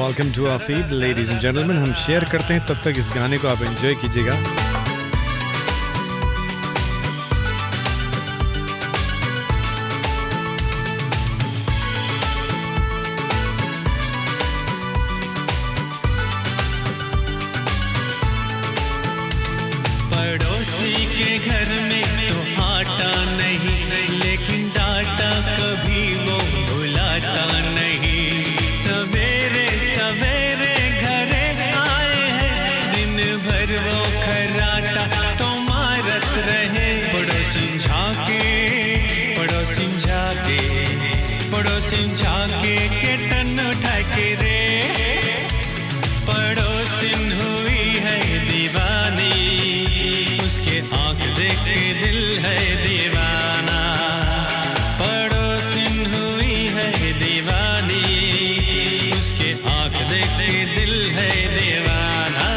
Welcome to our feed ladies and gentleman. हम share करते हैं, तब तक इस गाने को आप एंजॉय कीजिएगा। पड़ोसी के घर में तो आटा नहीं, लेकिन डाटा कभी वो भुलाता नहीं। सवेरे सवेरे घरे आए हैं, दिन भर वो खर्राटा तो मारत रहे। पड़ोसी झाके के टन उठा के रे। पड़ोसिन हुई है दीवानी, उसके आँख देख के दिल है दीवाना। पड़ोसिन हुई है दीवानी, उसके आँख देख के दिल है दीवाना।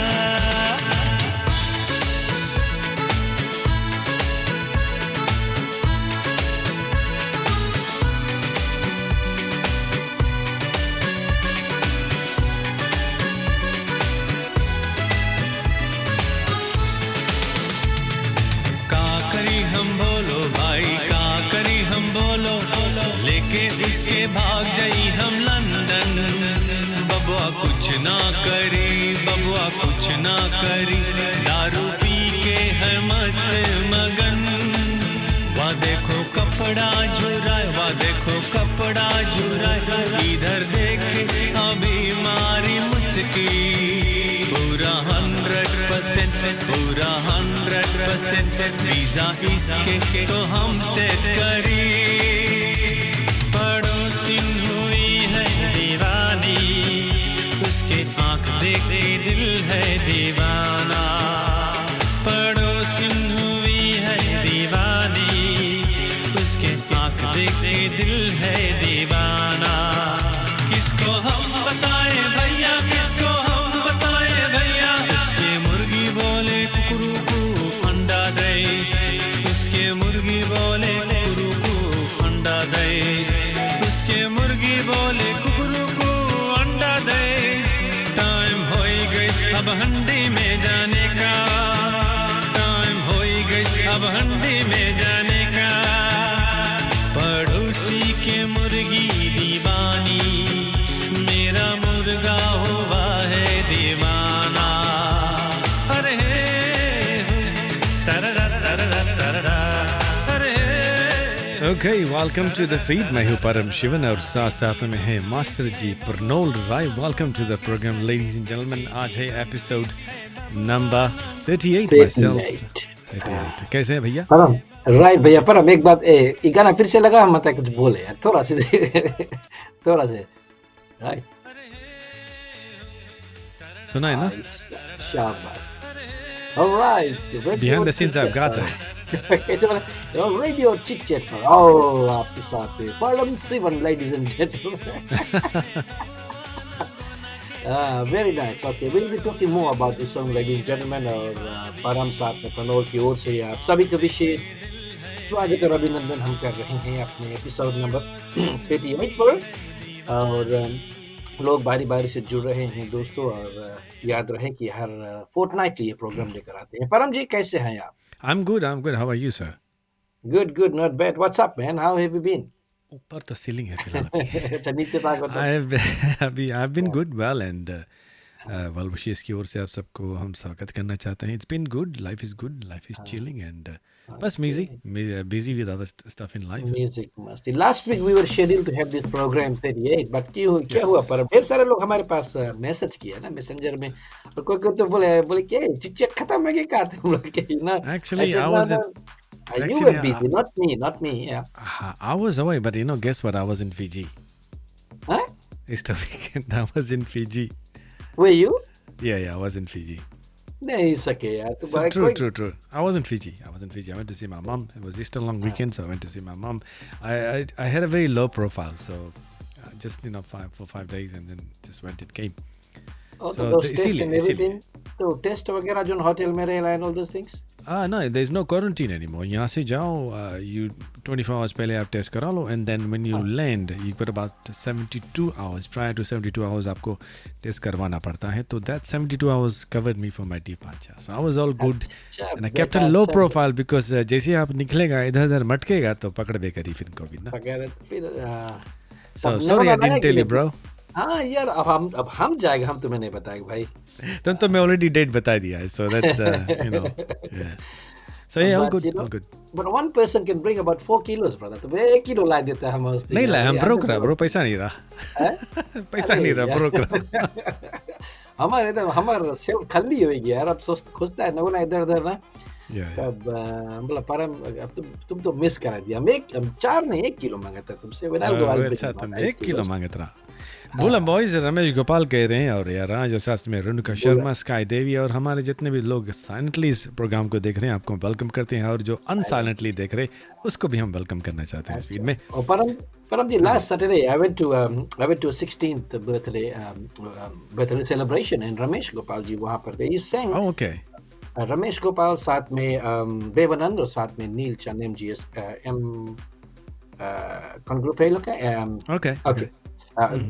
लेके उसके भाग जाई हम लंदन। बबुआ कुछ ना करी, दारू पी के है मस्त मगन। वहाँ देखो कपड़ा झुराए, इधर देखे अभी मारी मुस्की। पूरा 100% वीजा इसके तो हम सेट करी। पड़ोसिन हुई है दीवानी, उसके आँख देख के दिल है दीवाना। पड़ोसिन हुई है दीवानी, उसके आँख देख के दिल है दीवाना। किसको हम बताएं भैया, उसके मुर्गी बोले कुकरू अंडा देस। उसके मुर्गी बोले कुकरू अंडा देस। उसके मुर्गी बोले कुकरू को अंडा देस। टाइम हो गई अब हंडी में जाने का, पड़ोसी के मुर्गी दीवानी, मेरा मुर्गा हुआ है दीवाना। अरे okay, welcome to the feed. मैं हूं परम शिवन और साथ में है master ji Parnol Rai. Welcome to the programme ladies and gentleman. आज है एपिसोड नंबर 38 myself 38। कैसे हैं भैया? परम राइट भैया। परम एक बात, ये गाना फिर से लगा, मत कुछ बोले यार, थोड़ा से राइट सुना है ना? शाबाश। Alright, behind the scenes I've got that। कैसे बोला? रेडियो चिट चैट पर आपके साथ Param Shivan ladies and gentleman. Very nice. Okay, we'll be talking more about this song, ladies and gentlemen. और परम साथ में प्रनोल की ओर से आप सभी को विशेष स्वागत और अभिनंदन हम कर रहे हैं अपने एपिसोड नंबर 38 पर। और लोग बारी बारी से जुड़ रहे हैं दोस्तों, और याद रहे कि हर फोर्टनाइटली ये प्रोग्राम लेकर आते हैं। परम जी कैसे हैं आप? I'm good. How are you, sir? Good, not bad. What's up, man? How have you been? ऊपर तो सीलिंग है फिलहाल। अच्छा, नीचे ताक होता है। I've been good, well, and well wishes की ओर से आप सबको हम स्वागत करना चाहते हैं। It's been good. Life is good. Life is chilling, and बस busy with other stuff in life. Music मस्ती। Last week we were scheduled to have this program 38, but क्या हुआ पर ढेर सारे लोग हमारे पास मैसेज किया ना मैसेंजर में, और कोई तो बोले क्या चिट खत्म है क्या तुम लोग के ना? Actually, I wasn't. You were busy, not me. Yeah. I was away, but guess what? I was in Fiji. Huh? Easter weekend, I was in Fiji. Were you? Yeah, I was in Fiji. नहीं सके यार। तो So true. I was in Fiji. I went to see my mom. It was Easter long weekend, so I went to see my mom. I had a very low profile, so just for 5 days, and then just went. It came. Oh, so So those tests इसीलिए and इसीलिए everything. तो test वगैरह जो hotel में रहेला and all those things. No, there is no quarantine anymore. यहाँ से जाओ, you 24 hours पहले आप टेस्ट करा लो, and then when you land, you got about 72 hours. Prior to 72 hours आपको टेस्ट करवाना पड़ता है. तो that 72 hours covered me for my departure. So I was all good, अच्छा and I kept a बेटा low अच्छा profile because जैसे आप निकलेगा इधर-उधर मटकेगा तो पकड़ बेकरी फिर कोविड ना. वगैरह फिर So तब sorry I नंबर आया didn't कि tell you, नहीं? bro. हाँ यार अब हम जाएगा हम तुम्हें नहीं बताएंगे भाई. तुम तो मैं already date बता दिया है. So that's you know, yeah. So yeah, all But good, you know, all good. but one person can bring about 4 kilos, brother. तो वे 1 किलो ला देता है हम उस दिन नहीं लाया, यार. हम ब्रोक रहा, ब्रो पैसा नहीं रहा. हैं? पैसा अरे नहीं रहा, यार. ब्रोक रहा. हमारे तो हमारा सेल खाली हो गया यार. अब सोच खोजता है ना इधर उधर ना. Yeah, yeah. तब बोला परम अब तुम तो मिस करा दिया. हम 4 नहीं 1 किलो मांगा था तुमसे. When I'll go, I'll bring अच्छा about तुम 8 1 किलो kilos. मांगे रहा. बोला बॉयज, रमेश गोपाल कह रहे हैं और यार आज साथ में रेणुका शर्मा, स्काई देवी और हमारे जितने भी लोग साइलेंटली इस प्रोग्राम को देख रहे हैं आपको वेलकम करते हैं, और जो अनसाइलेंटली देख रहे हैं उसको भी हम वेलकम करना चाहते हैं इस फीड में. Oh, Param, the last Saturday I went to a 16th birthday celebration and Ramesh Gopal ji वहाँ पर थे. He sang. Oh, okay. Ramesh Gopal साथ में देवानंद और साथ में नील चंद MGS कौन ग्रुप है लोग का. Okay. Okay.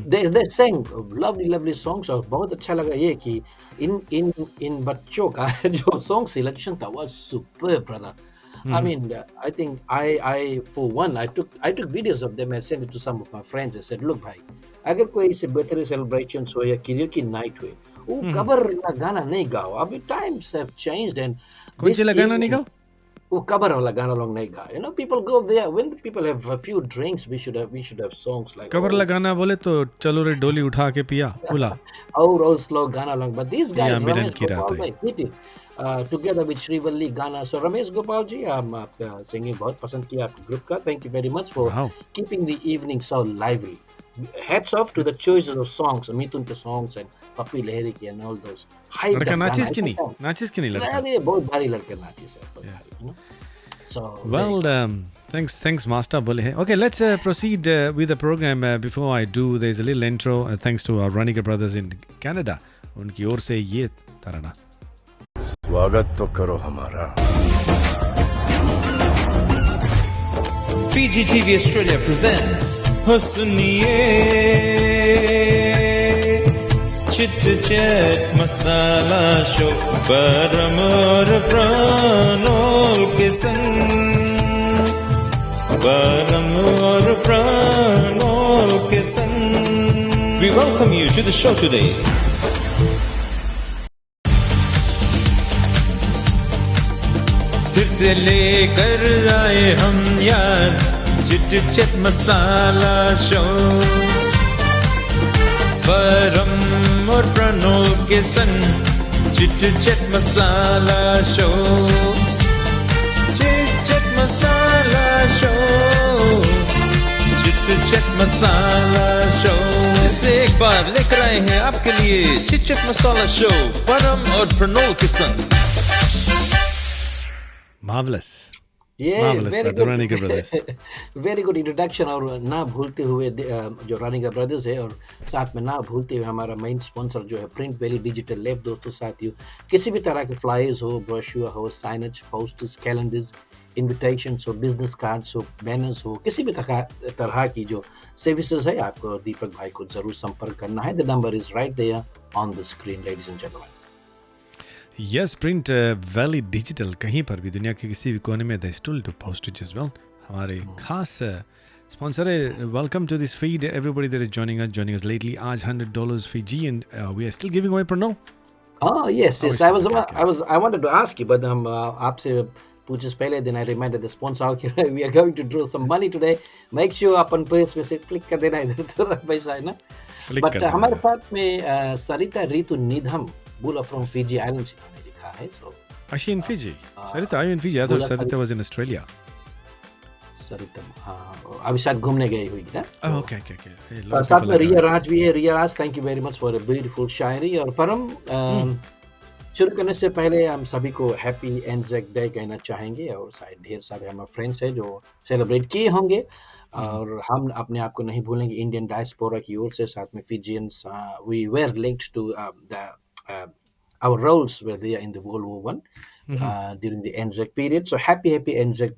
They sang lovely songs और बहुत अच्छा लगा ये कि इन बच्चों का जो song selection था was superb, brother. I mean, I think I for one I took videos of them and sent it to some of my friends. I said, look भाई, अगर कोई से birthday celebrations हो या karaoke night हुए, वो cover वाला गाना नहीं गाओ. अभी times have changed and कौन सी लगाना नहीं गाओ? वो cover वाला गाना लोग नहीं गाओ. You know, people go there when the people have a few drinks. We should have songs like cover लगाना बोले तो चलो रे डोली उठा के पिया बोला. और slow गाना लोग. But these guys, Yeah, Milan Ramesh की रात Gopal, है. they hit it. Together with Shrivalli Gana. So Ramesh Gopal ji, आपका singing बहुत पसंद किया आपके group का. Thank you very much for Wow. keeping the evening so lively. Hats off to the choices of songs, Mithun के songs and Papi Lahiri के and all those. लड़का नाचिस की नहीं, नाचिस की नहीं लड़का. अरे बहुत भारी लड़के नाचिस है. बहुत भारी, you know? So Well, thanks, Master बोले हैं. Okay, let's proceed with the program. Before I do, there's a little intro. Thanks to our Ranika brothers in Canada. उनकी ओर से ये तराना. स्वागत तो करो हमारा. Fiji TV Australia presents सुनिए चिट चैट मसाला शो परम और प्राणोल के संग, परम और प्राणोल के संग. We welcome you to the show today. फिर से लेकर आए हम यार चिट चैट मसाला शो, परम और प्रणोल के संग चिट चैट मसाला शो, चिट चैट मसाला शो, चिट चैट मसाला शो. इसलिए एक बार लेकर आए हैं आपके लिए चिट चैट मसाला शो, परम और प्रणोल के संग. Marvelous. Yeah, Marvelous, very the Ranika good. brothers. Very good introduction. और ना भूलते हुए जो रानिका ब्रदर्स है और साथ में ना भूलते हुए हमारा मेन स्पॉन्सर जो है प्रिंट वैली डिजिटल लैब. दोस्तों साथियों, किसी भी तरह के फ्लायर्स हो, ब्रोशर हो, साइनेज, पोस्टर्स, कैलेंडर्स, इनविटेशंस हो, बिजनेस कार्ड्स हो, बैनर्स हो, किसी भी तरह की जो सर्विसेज है, आपको दीपक भाई को जरूर संपर्क करना है. The number is right there on the screen, ladies and gentleman. Yes, Print Valley Digital कहीं पर भी दुनिया के किसी भी कोने में they still do postage as well. हमारे खास स्पॉन्सर है. Welcome to this feed, everybody that is joining us lately. आज $100 Fiji and we are still giving away Pranav. Oh yes. Okay. I wanted to ask you, but आपसे पूछे पहले दिन I reminded the sponsor कि we are going to draw some money today. Make sure upon purse में से click कर देना इधर थोड़ा पैसा है ना. But हमारे साथ में सरिता ऋतु निधम Bula from Fiji Islands इन्होंने लिखा है. So Is she in Fiji? Sarita, are you in Fiji? I thought Sarita was in Australia. सरिता हाँ अभी शायद घूमने गई हुई ना. Oh, okay. Hey, और साथ में रिया राज भी है. Riya Raj, thank you very much for a beautiful shayari. और परम शुरू करने से पहले हम सभी को हैप्पी एंजाक डे कहना चाहेंगे और शायद ढेर सारे हमारे फ्रेंड्स हैं जो सेलिब्रेट किए होंगे. और हम अपने आप को नहीं भूलेंगे इंडियन डायस्पोरा की ओर से, साथ में Fijians, we were linked to the our roles were there in the World War One during the Anzac period. So happy Anzac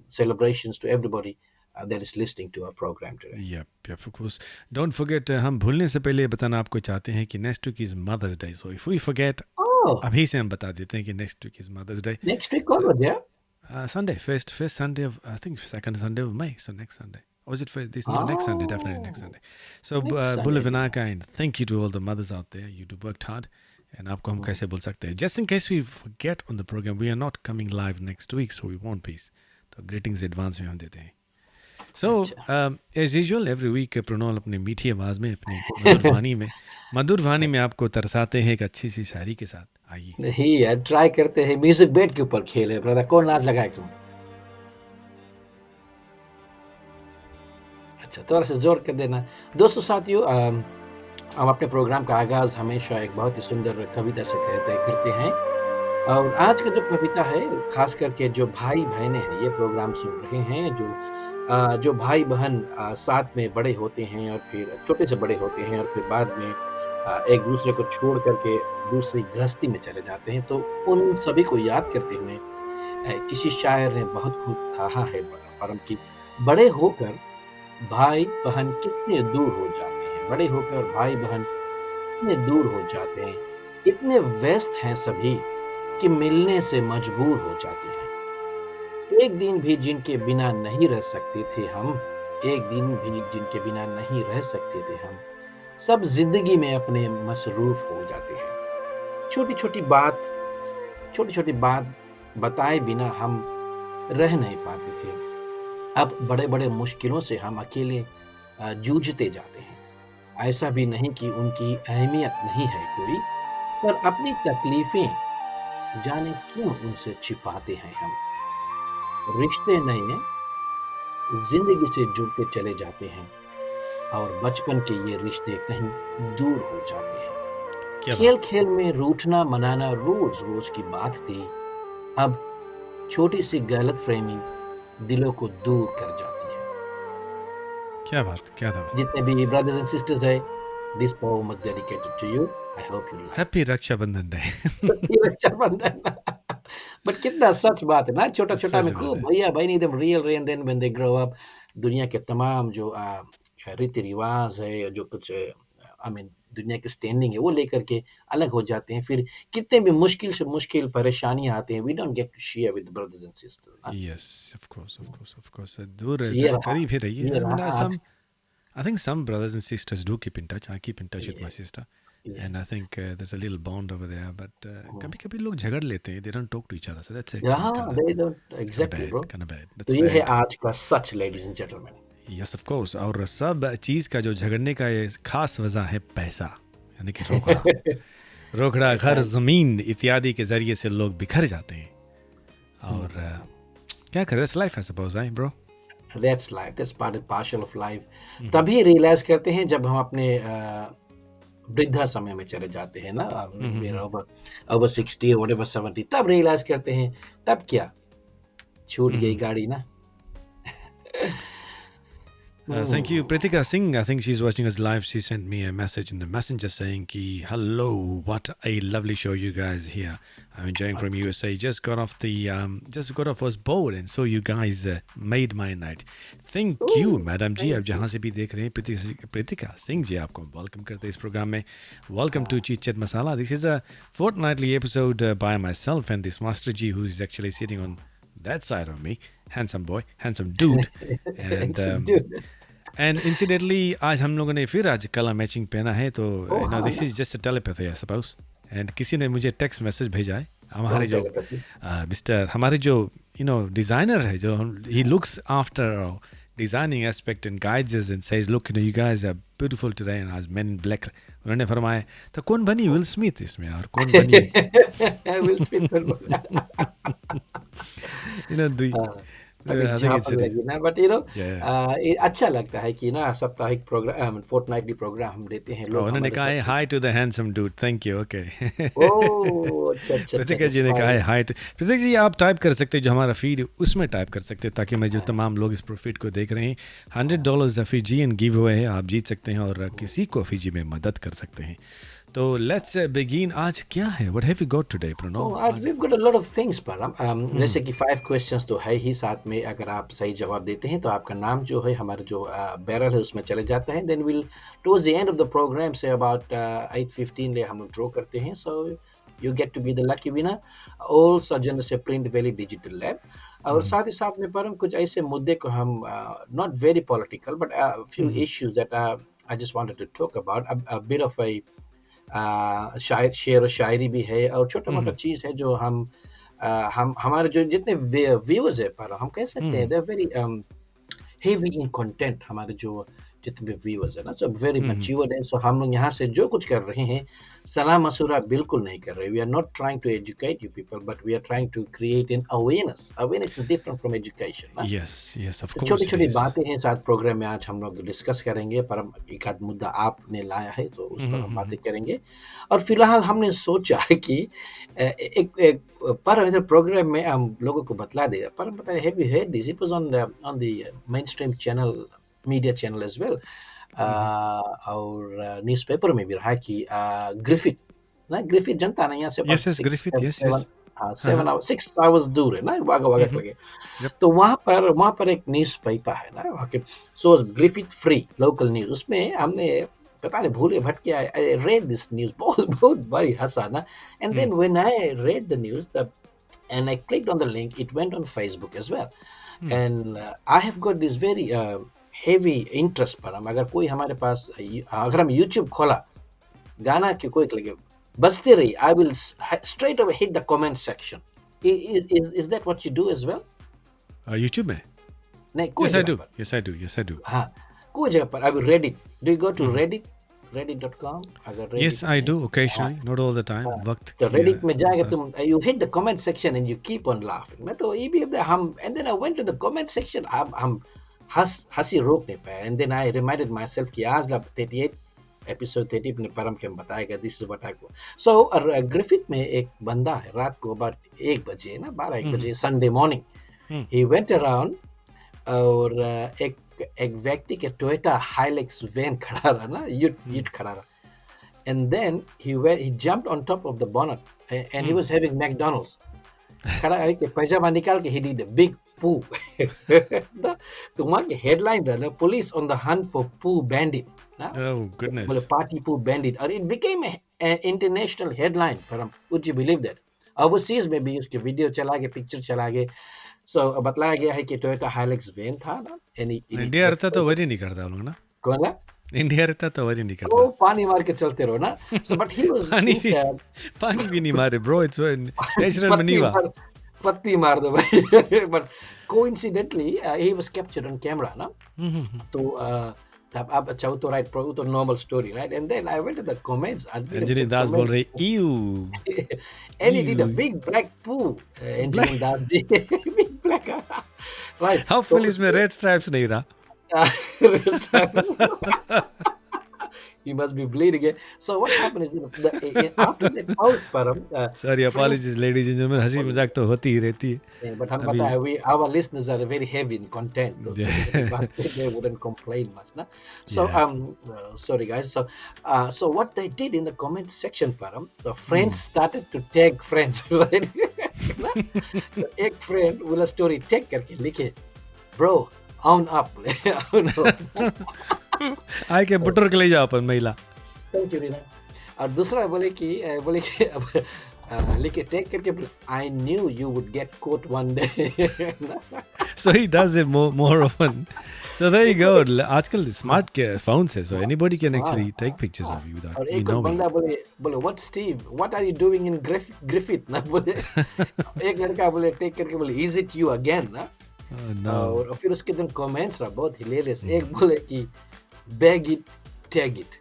celebrations to everybody that is listening to our program today. Yep, of course. Don't forget, हम भूलने से पहले बताना आपको चाहते हैं कि next week is Mother's Day. So if we forget, Oh, अभी से हम बता देते हैं कि next week is Mother's Day. next week So, onward, yeah. Sunday, first Sunday of, I think second Sunday of May. So next Sunday. Or is it for this? No, next Sunday, definitely next Sunday. So Next Sunday. Bula Vinaka, and thank you to all the mothers out there. You do worked hard. And आपको हम कैसे बोल सकते हैं? Just in case we forget on the program, we are not coming live next week, so we won't be. तो greetings advance में हम देते हैं. So, as usual, every week प्रणोल अपनी मीठी आवाज़ में, अपनी मधुर वाणी में आपको तरसाते हैं एक अच्छी सी शायरी के साथ. आइए. नहीं यार, ट्राई करते हैं. म्यूजिक बेड के ऊपर खेले ब्रदर. कौन नाच लगाए तुम? अच्छा, थोड़ा सा जोर कर देना. दोस्तों साथियों, हम अपने प्रोग्राम का आगाज हमेशा एक बहुत ही सुंदर कविता से करते हैं. और आज का जो कविता है, खास करके जो भाई बहनें हैं ये प्रोग्राम सुन रहे हैं, जो भाई बहन साथ में बड़े होते हैं और फिर छोटे से बड़े होते हैं और फिर बाद में एक दूसरे को छोड़ करके दूसरी गृहस्थी में चले जाते हैं, तो उन सभी को याद करते हुए किसी शायर ने बहुत खूब कहा है परम की, बड़े होकर भाई बहन कितने दूर हो जाते हैं, बड़े होकर भाई बहन कितने दूर हो जाते हैं, इतने व्यस्त हैं सभी कि मिलने से मजबूर हो जाते हैं. एक दिन भी जिनके बिना नहीं रह सकते थे हम, एक दिन भी जिनके बिना नहीं रह सकते थे हम, सब जिंदगी में अपने मसरूफ हो जाते हैं. छोटी छोटी बात बताए बिना हम रह नहीं पाते थे. अब बड़े बड़े मुश्किलों से हम अकेले जूझते जाते हैं. ऐसा भी नहीं कि उनकी अहमियत नहीं है कोई, पर अपनी तकलीफें जाने क्यों उनसे छिपाते हैं हम. रिश्ते नए जिंदगी से जुड़ते चले जाते हैं और बचपन के ये रिश्ते कहीं दूर हो जाते हैं. खेल खेल में रूठना मनाना रोज रोज की बात थी, अब छोटी सी गलतफहमी दिलों को दूर कर जाती है. क्या था? जितने भी ब्रदर्स एंड सिस्टर्स है, this poem was dedicated to you. I hope you like. Happy Rakshabandhan day. Rakshabandhan. But कितना सच बात है ना, छोटा छोटा में खूब भैया बहनी एकदम real and then when they grow up, दुनिया के तमाम जो रीति रिवाज है, जो कुछ आई मीन दुनिया की स्टैंडिंग है, वो लेकर के अलग हो जाते हैं. फिर कितने भी मुश्किल से मुश्किल परेशानियां आते हैं, we don't get to share with brothers and sisters. Yes, of course दूर करीब ही रहिए. I think some brothers and sisters do keep in touch. I keep in touch with my sister. Yeah. And I think there's a little bond over there. But कभी-कभी लोग झगड़ लेते हैं. They don't talk to each other. So that's actually they don't exactly, bro. Kind of bad. तो ये है आज का सच, ladies and gentlemen. Yes, of course. और सब चीज़ का जो झगड़ने का ये खास वजह है पैसा, यानी कि रोकड़ा, घर, ज़मीन इत्यादि के जरिए से लोग बिखर जाते हैं. और क्या करें? That's life, I suppose, bro. That's life. That's part and parcel of life. तभी रियलाइज करते हैं जब हम अपने वृद्धा समय में चले जाते हैं ना, over 60 or whatever 70, तब रियलाइज करते हैं. तब क्या छूट गई गाड़ी ना. Thank you, Pritika Singh. I think she's watching us live. She sent me a message in the messenger saying, "Hello, what a lovely show you guys here. I'm enjoying from USA. Just got off was bored and so you guys made my night. Thank you, Madam Ji. आप जहाँ से भी देख रहे हैं, Pritika Singh जी आपको welcome करते हैं इस प्रोग्राम में. Welcome to Chit Masala. This is a fortnightly episode by myself and this Master Ji who is actually sitting on that side of me. Handsome boy, handsome dude. And incidentally, आज हम लोगों ने फिर आज colour matching पहना है, तो this is just a telepathy, I suppose. And किसी ने मुझे टेक्स्ट मैसेज भेजा है. हमारे जो हमारे जो डिजाइनर है, जो he looks after designing aspect and guides us and says, look, you guys are beautiful today. And आज men in black, उन्होंने फरमाया तो कौन बनी विल स्मिथ इसमें, और कौन बनी विल स्मिथ. अभी I think जहाँ it's पर a लगी ना, बट यू नो yeah. अच्छा लगता है कि ना साप्ताहिक प्रोग्राम, फोर्टनाइटली प्रोग्राम हम देते हैं, Oh, लोग उन्होंने हमारे कहा है साथ। Hi to the handsome dude, thank you, okay. Oh अच्छा अच्छा अच्छा, प्रतीक जी ने कहा है स्माइल। हाय। प्रतीक जी आप टाइप कर सकते हैं जो हमारा फीड उसमें टाइप कर सकते हैं, ताकि मैं जो तमाम लोग इस फीड को देख रहे हैं, $100 फिजियन गिव अवे है, आप जीत सकते हैं और किसी को फिजी में मदद कर सकते हैं। तो लेट्स बिगिन। आज क्या है, what have you got today Pranav? आज आज we've got a lot of things पर जैसे कि 5 क्वेश्चंस तो है ही, साथ में अगर आप सही जवाब देते हैं तो आपका नाम जो है हमारे जो बैरल है उसमें चले जाता है। Then will towards the end of the programme से अबाउट 8:15 ले हम लोग ड्रॉ करते हैं, so you get to be the lucky winner. All सज्जन से प्रिंट वैली डिजिटल लैब। और साथ ही साथ में पर हम कुछ ऐसे मुद्दे को हम not very political but few issues that I just wanted to talk about, a bit of a shayar, sher और शायरी भी है, और छोटा मोटा चीज़ है जो हम हमारे जो जितने व्यूअर्स है पर हम कह सकते हैं they are very heavy in content. हमारे जो जितने भी व्यूअर्स है ना, सो वेरी मैच्योर्ड है। सो हम लोग यहाँ से जो कुछ कर रहे हैं सलाह मशूरा बिल्कुल नहीं कर रहे। We are not trying to educate you people, but we are trying to create an awareness. Awareness is different from education ना। यस यस ऑफ तो छोटी कोर्स इट छोटी इज। बातें हैं साथ प्रोग्राम में आज हम लोग डिस्कस करेंगे, पर हम एक आध मुद्दा आपने लाया है तो उस पर हम बातें करेंगे। और फिलहाल हमने सोचा है कि एक पर इधर प्रोग्राम में हम लोगों को बतला देगा, पर हम बताए have you heard this, it was on the main stream channel, media channel as well, और न्यूज़पेपर में भी रहा कि ग्रिफिथ ना, ग्रिफिथ जनता ना यहाँ से yes yes Griffith, yes yes. 6 hours दूर है ना, वाघा वाघा लगे। Yep. तो वहाँ पर एक न्यूज़ पेपर है ना वहाँ के, सो ग्रिफिथ फ्री लोकल न्यूज़, उसमें हमने पता नहीं भूले भटके आई रेड दिस न्यूज़, बहुत बहुत बड़ी हंसा ना। And then when I read the news and I clicked on the link, it went on Facebook as well. And I have got this very heavy interest पर हम अगर कोई हमारे पास अगर हम YouTube खोला, गाना की कोई लगे बजते रही, I will straight away hit the comment section. Is that what you do as well? YouTube में? नहीं, कोई Yes I जगह do. पर। Yes I do. Yes I do. हाँ, कोई जगह पर। I will Reddit. Do you go to Reddit? Reddit.com? अगर Reddit Yes I में- do occasionally, not all the time. हाँ, वक्त तो की Reddit में जाएगा अनुसार। तुम, you hit the comment section and you keep on laughing. मैं तो ये भी हम, and then I went to the comment section, हम हंसी रोक नहीं पाया। And then I reminded myself कि आज ला 38 एपिसोड 30 ने परम के बताएगा दिस इज व्हाट आई को। सो ग्रिफिथ में एक बंदा है, रात को अबाउट 1 बजे ना, 12-1 बजे Sunday morning, he went around, और एक व्यक्ति के टोयोटा हाइलक्स वैन खड़ा रहा ना, यूट खड़ा रहा। And then he jumped on top of the bonnet and he was having McDonald's, खड़ा है पैजामा निकाल के he did a big poo. तो वहाँ की हेडलाइन रहा, police on the Hunt for पू बैंडिट। Oh goodness. बोले पार्टी पू बैंडिट, और it became an international headline for him. Would you believe that? Overseas में भी उसके वीडियो चला गए, पिक्चर चला गए। सो बतलाया गया है कि टोयोटा हाइलक्स वैन था ना, इंडिया रहता तो वरी नहीं करता लोग ना। कौन है? इंडिया रहता तो वरी नहीं वो करता। पानी मार के चलते रहो ना। सो बट ही वाज पानी भी नहीं मारे ब्रो, इट्स नेचुरल मनीवा। पत्ती मार दो भाई। But coincidentally he was captured on camera ना। तो अब अच्छा वो तो राइट, वो तो normal story right. And then I went to the comments, Anjali Das बोल रही ईयू, and he did a big black poo, Angelina Das ji, big black, right? hopefully इसमें रेड स्ट्राइप्स नहीं रहा। He must be bleeding it. So what happened is after that post, Param, sorry, apologies ladies and gentleman, हंसी मजाक तो होती ही रहती है। but हम पता है our listeners are very heavy in content, so they wouldn't complain much, na? So sorry guys. So what they did in the comment section, Param, the friends started to tag friends, right? So एक friend बोला story tag करके लिखे, bro, own up, own up. आए के बुटर के ले जाओ अपन महिला। Thank you Reena. और दूसरा बोले कि अब लिखे टेक करके, I knew you would get caught one day. So he does it more often. So there you go. आजकल स्मार्ट के phones है, so anybody can actually take pictures of you without और you एक और knowing. बंदा बोले what Steve, what are you doing in Griffith ना, बोले एक लड़का बोले टेक करके बोले इज इट यू अगेन ना। Oh, no. और फिर उसके दिन कमेंट्स रहा बहुत हिलेरियस। एक बोले कि बैग इट टैग इट,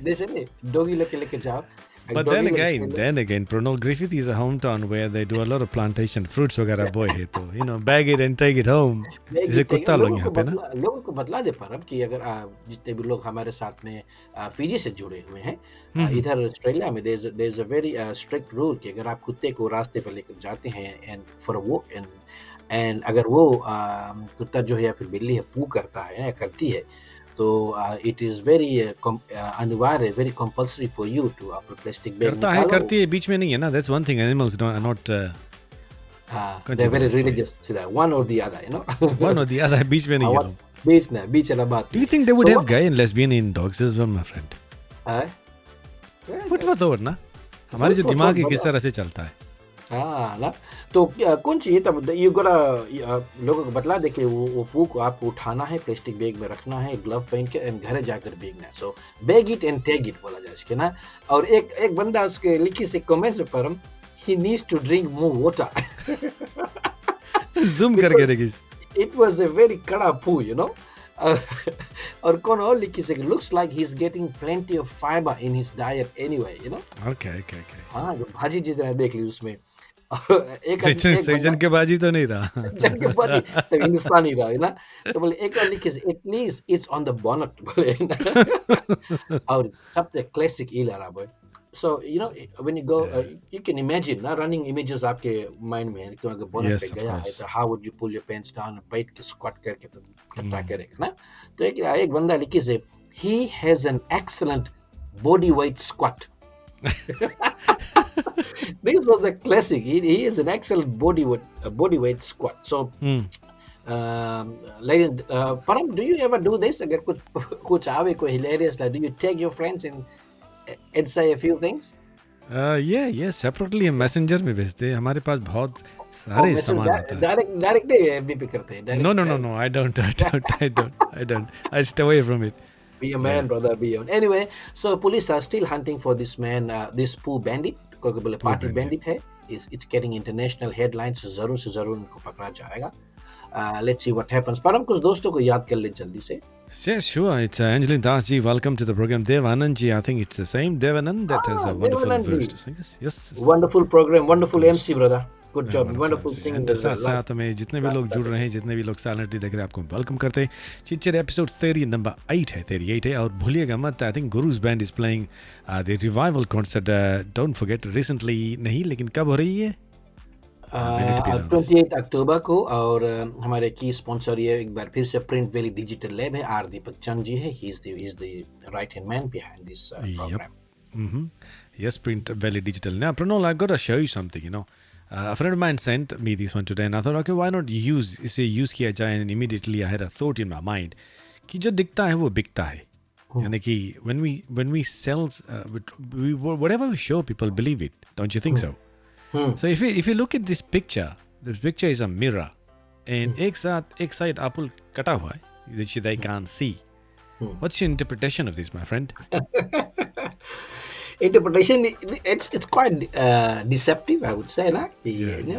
जैसे नहीं डॉगी लेके जाओ, But then again, Pranol Griffith is a hometown where they do a lot of plantation fruits वगैरह बोए है तो bag it and take it home. जैसे कुत्ता लोग यहाँ पे ना. लोगों को बतला दे पर अब कि अगर जितने भी लोग हमारे साथ में फिजी से जुड़े हुए हैं इधर ऑस्ट्रेलिया में there is a very strict rule कि अगर आप कुत्ते को रास्ते पर लेकर जाते हैं and for a walk and अगर वो कुत्ता जो है या फिर बिल्ली है पू करता है या करती है तो it is very अनिवार्य very compulsory for you to plastic bag करता है करती है बीच में नहीं है ना. That's one thing. Animals are not they're very religious to that one or the other, one or the other. बीच में नहीं है. बीच वाला बात. Do you think they would have gay and lesbian in dogs as well, my friend? What was over ना हमारे जो दिमाग है किस तरह से चलता है. ना तो कौन चाहिए तब यू गोटा लोगों को बतला दे कि वो पू को आपको उठाना है प्लास्टिक बैग में रखना है ग्लव पहन के एंड घर जाकर बेचना है. So bag it and tag it बोला जाए इसके ना. और एक बंदा उसके लिखी से कमेंट्स पर he needs to drink more water. Zoom करके देखिए. It was a very कड़ा poo, और कौन और लिखी से looks like he's getting plenty of fiber in his diet anyway, Okay. हाँ जो भाजी जितना देख ली उसमें. सेक्शन के बाजी तो नहीं रहा. सेक्शन के बाजी तो हिंदुस्तानी रहा है ना. तो बोले एक और लिखी से at least it's on the bonnet बोले ना. और सबसे classic इला रहा बोले. So when you go you can imagine ना running images आपके mind में तो अगर bonnet पे गया है तो how would you pull your pants down and बैठ के squat करके तो टट्टा करेगा ना. तो एक बंदा लिखी से he has an excellent body weight squat. This was the classic. He is an excellent body weight squat. So Param, do you ever do this? अगर कुछ आवे कोई hilarious do you take your friends and say a few things? Yeah, separately हम messenger में भेजते हैं. हमारे पास बहुत सारे सामान आता है. डायरेक्ट नहीं FB पे करते हैं. No, I don't. I stay away from it. Be a man, brother, be a man. Anyway, so police are still hunting for this man, this poo bandit. कोई बोले party bandit है. It's getting international headlines. जरूर से जरूर इनको पकड़ा जाएगा. Let's see what happens. पर हम कुछ दोस्तों को याद कर ले जल्दी से. Yeah, sure. It's Angelin Das ji. Welcome to the program. Devanand ji, I think it's the same. Devanand that has a wonderful verse to sing. Yes. Wonderful program, wonderful MC, brother. Good job. Wonderful singing. साथ में जितने भी लोग जुड़ रहे हैं, जितने भी लोग साइलेंटली देख रहे हैं, आपको वेलकम करते हैं. चिट एपिसोड 30 नंबर 8 है, 38 है. और भूलिएगा मत, I think Guru's band is playing the revival concert. Don't forget recently नहीं लेकिन कब हो रही है? 28 अक्टूबर को. और हमारे की स्पॉन्सर ये एक बार फिर से प्रिंट वैली डिजिटल लैब है. आर दीपक चंद जी है. He is the right hand man behind this programme. Yes, Print Valley Digital. Now, Pranol, I've got to show you something, A friend of mine sent me this one today and I thought, okay, why not इसे use किया जाए. And immediately I had a thought in my mind कि जो दिखता है वो बिकता है. यानी कि when we sell, whatever we show, people believe it. Don't you think so? So if you look at this picture is a mirror. And एक side apple कटा हुआ है, which they can't see. What's your interpretation of this, my friend? Interpretation, it's quite deceptive, I would say, na?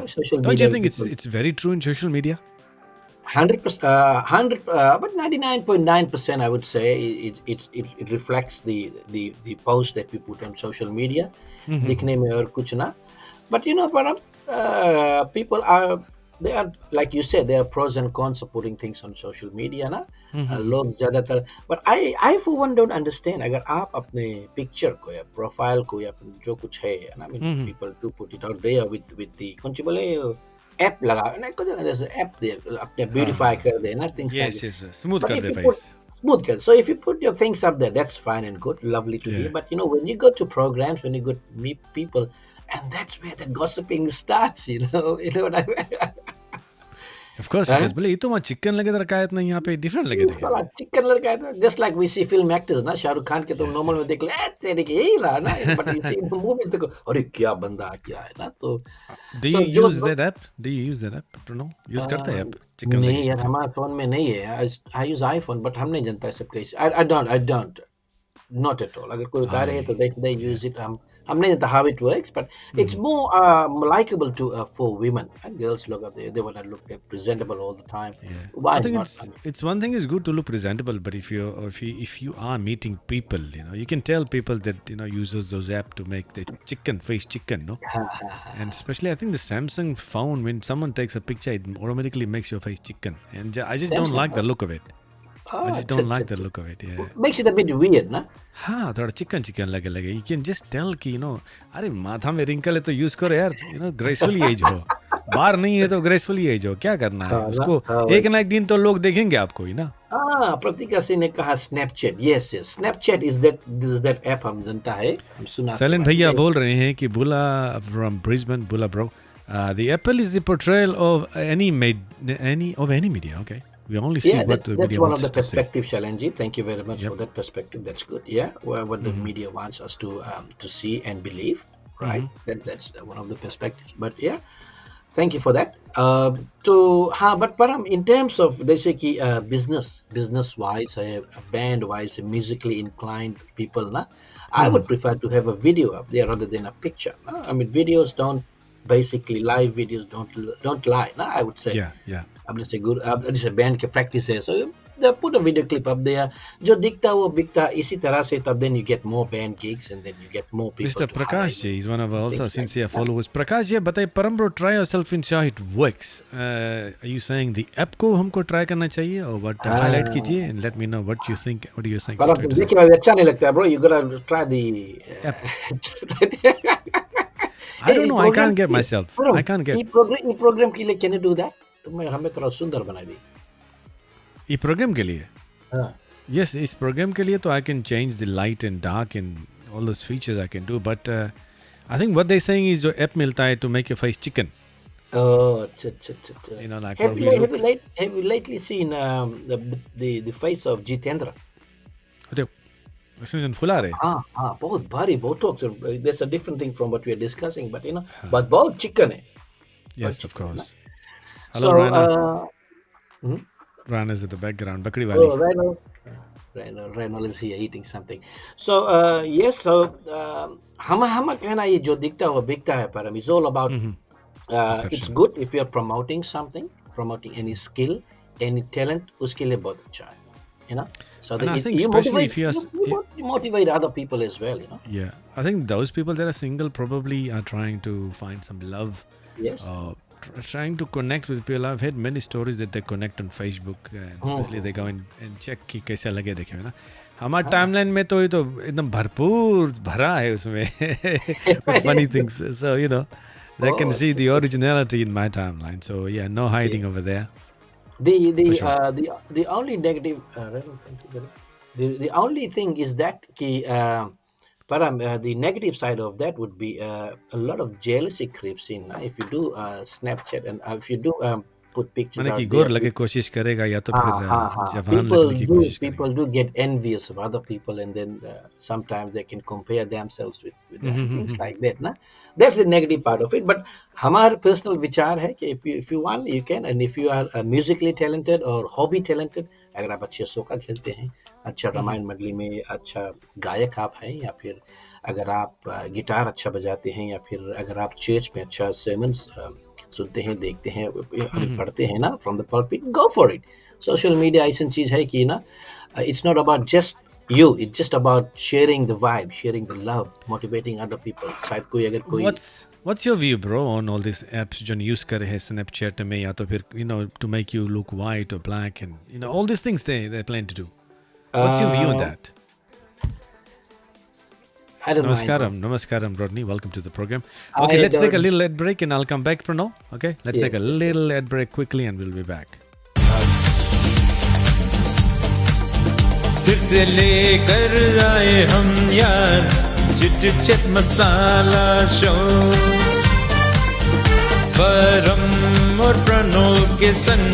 Social media. Don't you think it's very true in social media? 100%, but 99.9%, I would say it reflects the post that we put on social media. दिखने में और कुछ ना. But people are. They are, like you said, there are pros and cons of putting things on social media, ना. लोग ज़्यादातर, but I for one don't understand. अगर आप अपने picture को या profile को या जो कुछ है, ना, people do put it out there with the कौन सी बोले app लगा, ना कुछ जैसे app दे अपने beautify कर दे, ना, things like that. Yes, smooth कर दे face. Smooth कर. So if you put your things up there, that's fine and good, lovely to hear. But when you go to programs, when you go to meet people. And that's where the gossiping starts, you know what I mean? Of course it is. बोले ये तो वहाँ chicken लगे तो रकायत नहीं, यहाँ पे different लगे थे. चिकन लगा था. Just like we see film actors ना, शाहरुख खान के तुम नॉर्मल में देख ले, तेरे के यही रहा ना. But you see in the movies देखो, अरे क्या बंदा क्या है ना. तो Do you use that app? No, use करता है app? नहीं यार, हमारे फोन में नहीं है. I use iPhone, but हम नहीं जानता सब कैसे. I don't. Not at all. अगर कोई उतारे है तो they use it. हम नहीं जानते how it works, but it's more likable to for women. Girls look at they want to look presentable all the time. Yeah. Why I think not? it's one thing is good to look presentable, but if you are meeting people, you can tell people that uses those app to make the face chicken, no. And especially I think the Samsung phone, when someone takes a picture, it automatically makes your face chicken, and I just don't like the look of it. I just don't like the look of it. Yeah. Makes it a bit weird, ना? हाँ, थोड़ा chicken लगे. You can just tell कि अरे माथा में wrinkle है तो यूज करो यार, ग्रेसफुली एज हो. बार नहीं है तो ग्रेसफुली एज हो. क्या करना है उसको? एक ना एक दिन तो लोग देखेंगे आपको ही ना. प्रतीका सिंह ने कहा Snapchat. Yes. Snapchat is that app हम जानता है. हम सुना. सैलन भैया बोल रहे हैं कि बुला from Brisbane, बुला bro. The Apple is the portrayal of any media. Okay. We only see what the that's media one wants of the us to say. perspective, Shalenji. Thank you very much for that perspective. That's good. Yeah, what the media wants us to see and believe, right? That's one of the perspectives. But yeah, thank you for that. But Param, in terms of जैसे कि business wise, band wise, musically inclined people, ना, I would prefer to have a video up there rather than a picture. Na? I mean, videos don't basically live videos don't lie. Na? I would say. Yeah. अब जैसे band के practice है, so they put a video clip up there. जो दिखता वो बिकता इसी तरह से, तब then you get more band gigs and then you get more people. Mr. Prakash ji is one of our also sincere followers. Prakash ji बताइए, परम bro, try yourself in how it works. Are you saying the app को हमको try करना चाहिए or what? Highlight कीजिए and let me know what you think. What do you think? पर देखिए भाई अच्छा नहीं लगता bro. You gotta try the app. I don't know. I can't get myself. I can't get. ये program के लिए can you do that? तो मैं हमें थोड़ा सुंदर बना दी. ये प्रोग्राम के लिए? हाँ. Yes, इस प्रोग्राम के लिए तो I can change the light and dark and all those features I can do. But I think what they're saying is जो app मिलता है to make your face chicken. Oh, अच्छा. Like have you lately seen the face of Jitendra? अरे extension फुला रहे. हाँ बहुत भारी botox. That's a different thing from what we are discussing, but but बहुत chicken है. Yes, of course. Hello, Rana. Rana's at the background. Bakri wali. Oh, Rano is here eating something. So yes, so हमारा कहना ये जो दिखता है वो बिकता है, पर it's all about it's good if you are promoting something, promoting any skill, any talent, उसके लिए बहुत अच्छा है, So and I think especially if you motivate other people as well, Yeah, I think those people that are single probably are trying to find some love. Yes. Trying to connect with people. I've had many stories that they connect on Facebook, and especially they go and check कि कैसा लगे देखे ना. हमारे timeline में तो ये तो एकदम भरपूर भरा है उसमें with funny things. So they can see the originality in my timeline. So yeah, no hiding over there. The only negative, the only thing is that कि the negative side of that would be a lot of jealousy creeps in. If you do Snapchat and if you do put pictures out there, लगे कोशिश करेगा या तो फिर जवान लगने की कोशिश करेगा. People do get envious of other people, and then sometimes they can compare themselves with things like that. Na? That's the negative part of it. But हमारा personal विचार है कि if you want, you can, and if you are musically talented or hobby talented, अगर आप अच्छे सोका खेलते हैं, अच्छा रामायण मंडली में अच्छा गायक आप हैं, या फिर अगर आप गिटार अच्छा बजाते हैं, या फिर अगर आप चर्च में अच्छा sermons सुनते हैं, देखते हैं, पढ़ते हैं ना, from the pulpit, go for it. Social media ऐसी चीज है कि it's not about just you, it's just about sharing the vibe, sharing the love, motivating other people. शायद कोई अगर कोई What's your view, bro, on all these apps जो use करे हैं Snapchat में, या तो फिर to make you look white or black, and all these things they plan to do. What's your view on that? I don't mind. Namaskaram, Rodney. Welcome to the program. Okay, let's take a little ad break and I'll come back, Pranav. Okay, let's take a little ad break quickly and we'll be back. फिर से लेकर आए हम यार chit chit मसाला show, परम और प्रणव के संग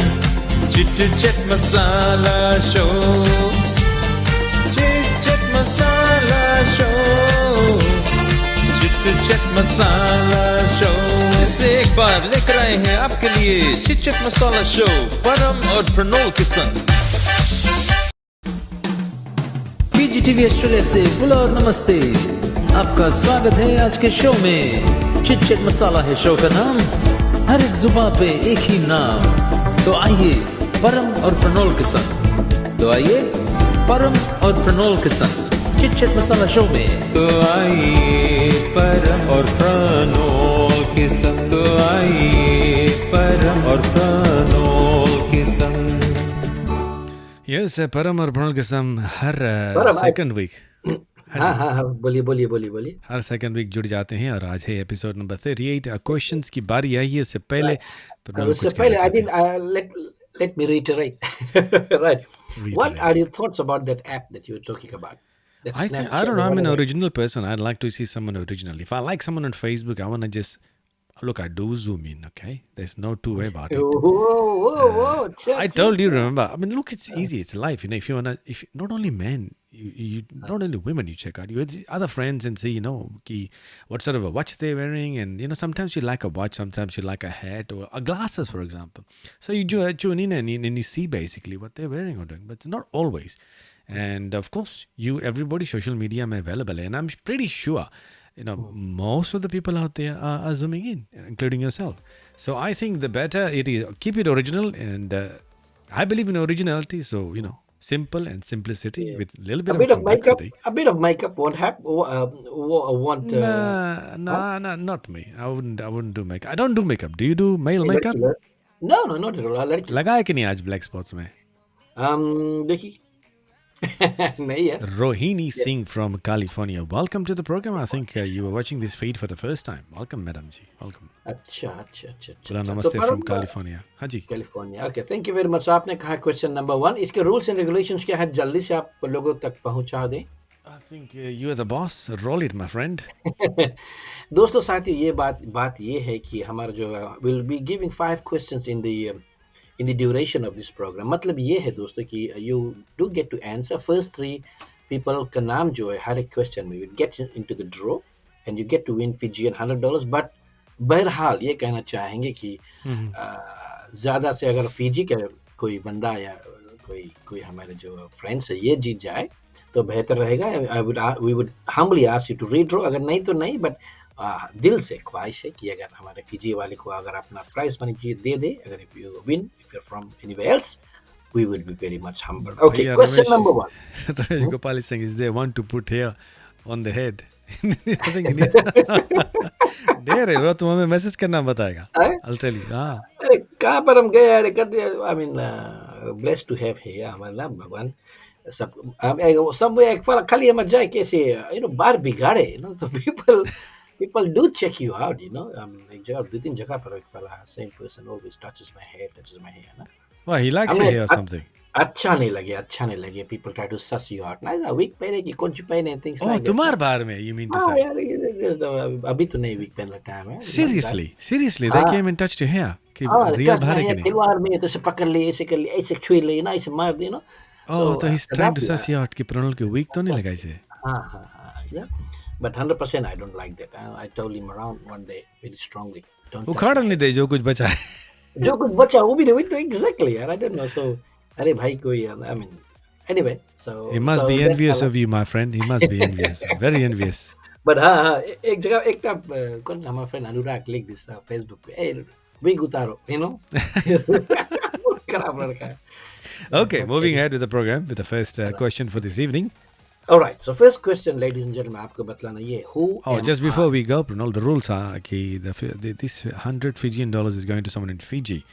चिट चिट मसाला शो, चिट चिट मसाला शो, चिट चिट मसाला शो. इससे एक बार लेकर आए हैं आपके लिए चिट चिट मसाला शो, परम और प्रणव के संग. फीजी टीवी ऑस्ट्रेलिया से बुला और नमस्ते। आपका स्वागत है आज के शो में। चिट चिट मसाला है शो का नाम, हर एक जुबान पे एक ही नाम। तो आइए परम और प्रणोल के संग, चिट चिट मसाला शो में। तो आइए परम और प्रणोल के संग, यस परम और प्रणोल के संग हर परम, सेकंड वीक हाँ, बोलिए। हर सेकंड वीक जुड़ जाते हैं और आज है एपिसोड नंबर 38। क्वेश्चंस की बारी आई है। उससे पहले प्रणोल उससे कुछ पहले कहना चाहते हैं? let me reiterate. Right. What Reiterate. are your thoughts about that app that you were talking about? That I Snapchat don't know. or I'm an whatever. original person. I'd like to see someone original. If I like someone on Facebook, I want to just look. I do zoom in. Okay, there's no two way about it. Whoa. I told you, remember? I mean, look, it's easy. It's life. You know, if you wanna, if not only men, you not only women, you check out. You with other friends and see, you know, what sort of a watch they're wearing, and you know, sometimes you like a watch, sometimes you like a hat or a glasses, for example. So you tune in and you see basically what they're wearing or doing, but it's not always. And of course, everybody social media may available, and I'm pretty sure. You know, most of the people out there are zooming in, including yourself. So I think the better it is, keep it original, and I believe in originality. So you know, simple and simplicity with a little bit A of bit of makeup. complexity. A bit of makeup won't happen. Won't. Nah, not me. I wouldn't do makeup. I don't do makeup. Do you do male makeup? No, not at all. लड़की. लगाया कि नहीं आज black spots में? देखिए. नहीं है. Rohini Singh from California. Welcome to the program. I think you were watching this feed for the first time. Welcome, Madam Ji. Welcome. अच्छा. Pura namaste from California. हाँ जी. California. Okay, thank you very much. आपने कहा question number 1, इसके rules and regulations क्या है, जल्दी से आप लोगों तक पहुंचा दें. I think you are the boss. Roll it, my friend. दोस्तों साथियों, ये बात ये है कि हमारा जो will be giving 5 questions in the duration of this program. मतलब ये है दोस्तों कि you do get to answer first 3 people का नाम जो है हर एक क्वेश्चन में, will get into the draw and you get to win Fijian $100. But बहरहाल ये कहना चाहेंगे कि ज़्यादा से अगर फिजी का कोई बंदा या कोई हमारे जो फ्रेंड्स है ये जीत जाए तो बेहतर रहेगा. we would humbly ask you to redraw. अगर नहीं तो नहीं, बट दिल से ख्वाहिश है कि अगर हमारे फिजी वाले को अगर अपना प्राइज मनी दे दे, अगर if you win, if you're from anywhere else, we would be very much humbled. Okay, question number 1. Ramesh Gopal is saying, is there one to put here on the head? I think you need. Dare रो तुम हमें message करना बताएगा. I'll tell you. हाँ. अरे कहाँ पर हम गए यार, कर दिया. I mean blessed to have here हमारा भगवान सब एक फल खाली मत जाए कैसे, you know, बार बिगाड़े, you know, so people do check you out, you know. I mean, एक जगह 2-3 जगह पर एक फला same person always touches my hair ना. Well, he likes your hair or something. अच्छा नहीं लगे. People try to suss you out. ना wig पहने की कौन सी पहने, things like that. तुम्हारे बारे में you mean to say? यार अभी तो नहीं wig पहनने टाइम है. Seriously, they came and touched your hair. कि रियल भारे के नहीं. त्योहार में तो से पकड़ ले, ऐसे कर ले, ऐसे छुई ले ना, ऐसे मार दे ना. तो he's trying to suss you out कि प्रणोल के wig तो नहीं लगा इसे. हाँ. Yeah. But 100% I don't like that. I told him around one day very strongly. उखाड़ नहीं दे जो कुछ बचा है. जो कुछ बचा वो भी नहीं तो exactly यार. I don't know. So अरे भाई कोई, I mean anyway, so he must be envious of you, my friend. He must be envious. Very envious. But हाँ एक जगह एक तब कौन हमारा friend अनुराग लिख दिस Facebook पे, hey wig उतारो, you know. खराब लड़का है. Okay, moving ahead with the program with the first question for this evening. All right, so first question, ladies and gentlemen, आपको बतलाना ये who. Just before we go, Pranol, the rules are कि this $100 Fijian is going to someone in Fiji,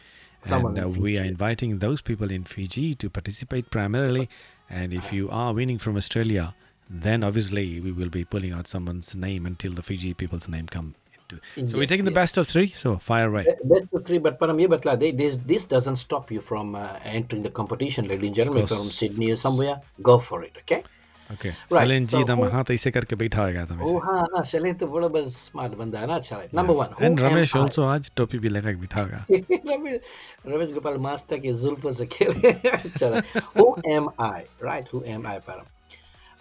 and we are inviting those people in Fiji to participate primarily. And if you are winning from Australia, then obviously we will be pulling out someone's name until the Fiji people's name come into. So we're taking the best of 3. So fire away. Best of 3, but Param ये बतला दे, this doesn't stop you from entering the competition, ladies and gentlemen. If you're from Sydney or somewhere, go for it, okay? Okay. Right, Selen जी दम हाथ ऐसे करके बैठा होगा तुम ऐसे. हाँ Selen तो बड़ा बस स्मार्ट बंदा है ना. अच्छा है. Number 1. And Ramesh also आज टोपी भी लगा के बैठा होगा. रमेश गोपाल मास्टर के जुल्फों से खेले. अच्छा है. Who am I? Right? Who am I, Param?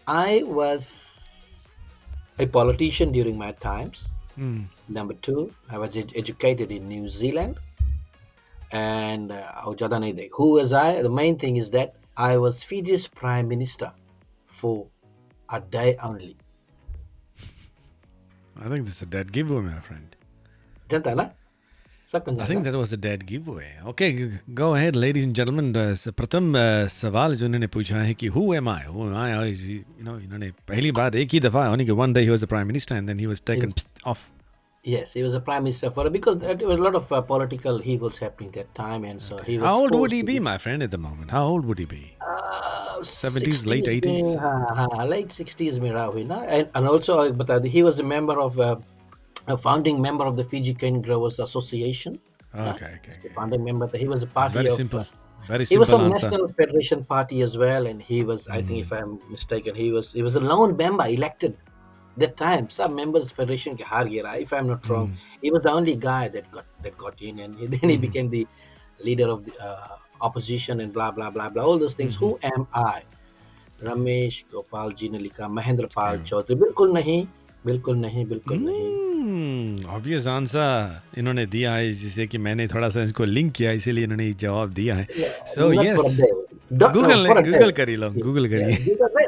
I was a politician during my times. Number 2, I was educated in New Zealand. And ज़्यादा नहीं देख. Who was I? The main thing is that I was Fiji's Prime Minister for a day only. I think this is a dead giveaway, my friend. जनता है ना सबको I think जानता that was a dead giveaway. Okay, go ahead, ladies and gentlemen. प्रथम सवाल जो इन्होंने पूछा है कि who am I? Who am I? इन्होंने पहली बार एक ही दफा only one day he was the prime minister and then he was taken off. Yes, he was a prime minister for because there was a lot of political evils happening that time, and so he was. How old would forced he to be, my friend, at the moment? How old would he be? 70s, late 60s 80s? में, late 60s में रहा हुई ना, and also बता दी he was a member of a founding member of the Fiji Cane Growers Association. Okay. The founding member. He was a party Very of. simple. Very He was simple from answer. National Federation Party as well, and he was. I think, if I'm mistaken, he was a lone member elected. That time, some members Federation ke haar gaya, if I'm not wrong, he was the only guy that got in, and then he became the leader of the opposition and blah blah blah blah. All those things. Who am I? Ramesh Gopal ji ne likha, Mahendra Pal Chaudhary. बिल्कुल नहीं. Obvious answer इन्होंने दिया है जिसे कि मैंने थोड़ा सा इसको लिंक किया इसीलिए इन्होंने जवाब दिया है. So Not yes. for a day. Google करी लो गूगल करिए.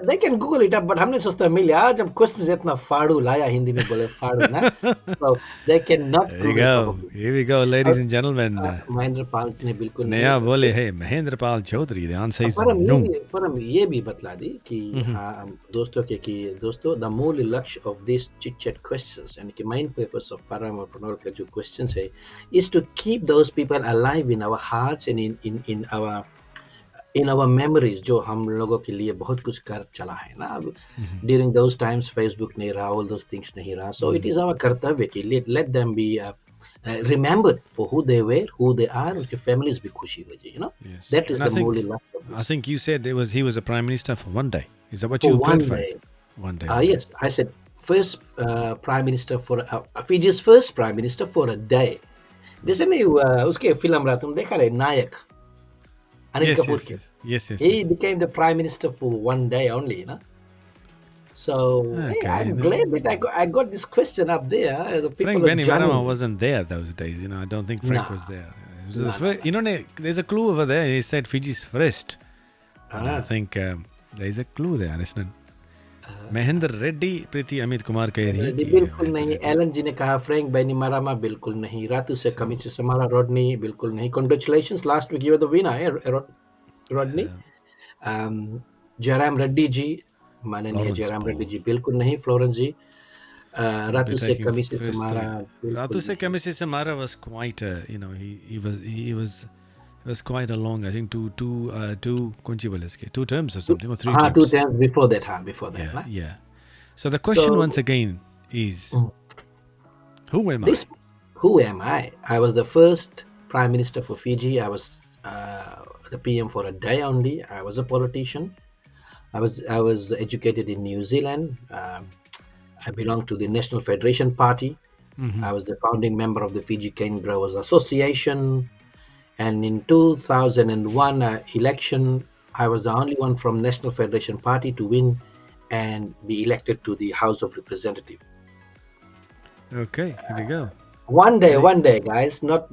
They can Google it up, but हमने सोचता मिले आज हम क्वेश्चन इतना फाड़ू लाया हिंदी में बोले फाड़ू ना, so they cannot Google. Here we go, ladies and gentlemen. Mahendra Pal ने बिल्कुल नया बोले है Mahendra Pal Chaudhary. The answer is no. पर हम ये भी बतला दी कि दोस्तों के कि दोस्तों the मूल लक्ष्य of this chit chat questions and the main purpose of Param और प्रणोल का जो questions है is to keep those people alive in our hearts and in our memories जो हम लोगों के लिए बहुत कुछ कर चला है ना. During those times Facebook नहीं रहा, all those things नहीं रहा, so it is our कर्तव्य कि let them be remembered for who they were, who they are, उनके families भी खुशी हो जाए, you know. Yes. That is And the मूल लक्ष्य. I think you said he was a prime minister for one day. Is that what you one clarified? day. One day. Yes, I said first prime minister for Fiji's first prime minister for a day. जैसे नहीं उसके film रहा तुम देखा रहे नायक Anil Kapoor ke. Yes. He became the prime minister for one day only, you know. So Okay, I'm glad that I got this question up there. The people Frank of Bainimarama Johnny. wasn't there those days. You know, I don't think Frank Nah. was there. It was the first, there's a clue over there. He said Fiji's first. And I think there's a clue there. Listen. Mahendra Reddy प्रीति अमित कुमार कह रही है कि बिल्कुल नहीं. Elon जी ने कहा Frank बैनिमारामा बिल्कुल नहीं. रातू से कमी से समारा रॉडनी बिल्कुल नहीं. Congratulations, last week you were the winner, Rodney. Jairam Reddy ji माननीय जयराम रेड्डी जी बिल्कुल नहीं. फ्लोरेंस जी रातू से कमी से समारा रातू से कमी से Samara was quite he was quite a long, I think two कौन सी बोले इसके 2 terms or something or 3 terms. 2 terms before that. Yeah. So the question once again is who am I? Who am I? I was the first prime minister for Fiji. I was the PM for a day only. I was a politician. I was educated in New Zealand. I belonged to the National Federation Party. I was the founding member of the Fiji Cane Growers Association. And in 2001 election, I was the only one from National Federation Party to win and be elected to the House of Representatives. Okay, here we go. One day, guys, not